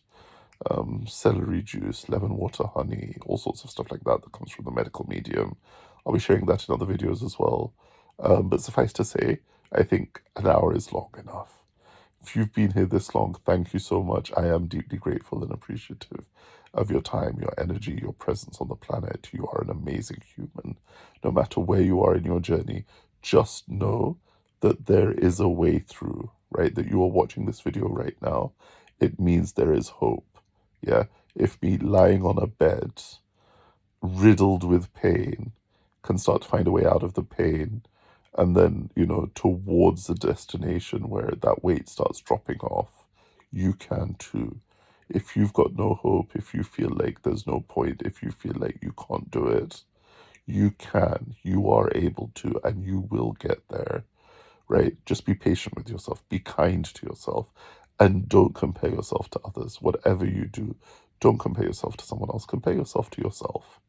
celery juice, lemon water, honey, all sorts of stuff like that that comes from the medical medium. I'll be sharing that in other videos as well. But suffice to say, I think an hour is long enough. If you've been here this long, thank you so much. I am deeply grateful and appreciative of your time, your energy, your presence on the planet. You are an amazing human. No matter where you are in your journey, just know that there is a way through, right? That you are watching this video right now. It means there is hope. Yeah. If me lying on a bed, riddled with pain, can start to find a way out of the pain, and then, towards the destination where that weight starts dropping off, you can too. If you've got no hope, if you feel like there's no point, if you feel like you can't do it, you can. You are able to, and you will get there, right? Just be patient with yourself, be kind to yourself, and don't compare yourself to others. Whatever you do, don't compare yourself to someone else, compare yourself to yourself.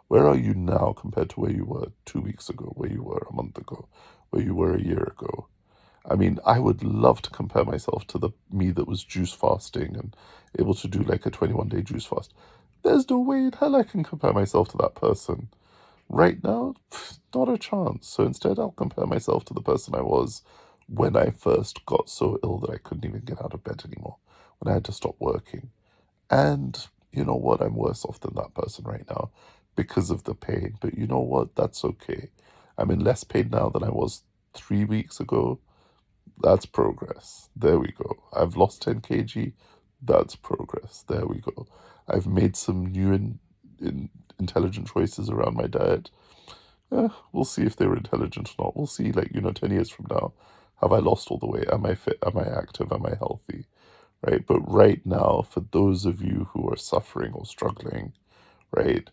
Where are you now compared to where you were 2 weeks ago, where you were a month ago, where you were a year ago? I mean, I would love to compare myself to the me that was juice fasting and able to do like a 21-day juice fast. There's no way in hell I can compare myself to that person. Right now, not a chance. So instead, I'll compare myself to the person I was when I first got so ill that I couldn't even get out of bed anymore, when I had to stop working. And you know what? I'm worse off than that person right now because of the pain. But you know what? That's okay. I'm in less pain now than I was 3 weeks ago. That's progress. There we go. I've lost 10 kg. That's progress. There we go. I've made some new intelligent choices around my diet. We'll see if they were intelligent or not. We'll see, 10 years from now. Have I lost all the weight? Am I fit? Am I active? Am I healthy? Right? But right now, for those of you who are suffering or struggling, right,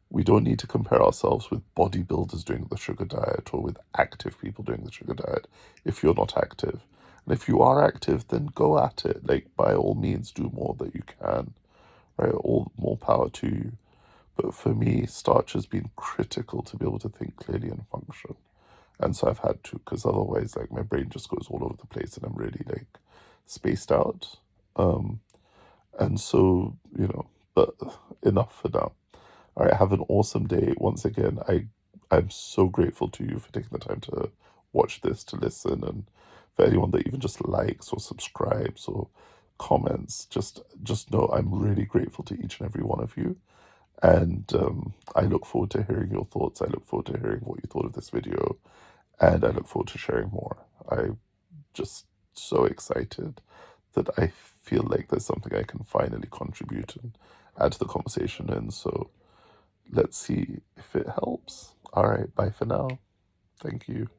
we don't need to compare ourselves with bodybuilders doing the sugar diet or with active people doing the sugar diet if you're not active. And if you are active, then go at it. By all means, do more that you can, right? All more power to you. But for me, starch has been critical to be able to think clearly and function. And so I've had to, because otherwise, my brain just goes all over the place and I'm really, spaced out. And so, but enough for now. All right, have an awesome day. Once again, I'm so grateful to you for taking the time to watch this, to listen, and for anyone that even just likes or subscribes or comments. Just know I'm really grateful to each and every one of you. And I look forward to hearing your thoughts. I look forward to hearing what you thought of this video. And I look forward to sharing more. I'm just so excited that I feel like there's something I can finally contribute and add to the conversation. And so let's see if it helps. All right, bye for now. Thank you.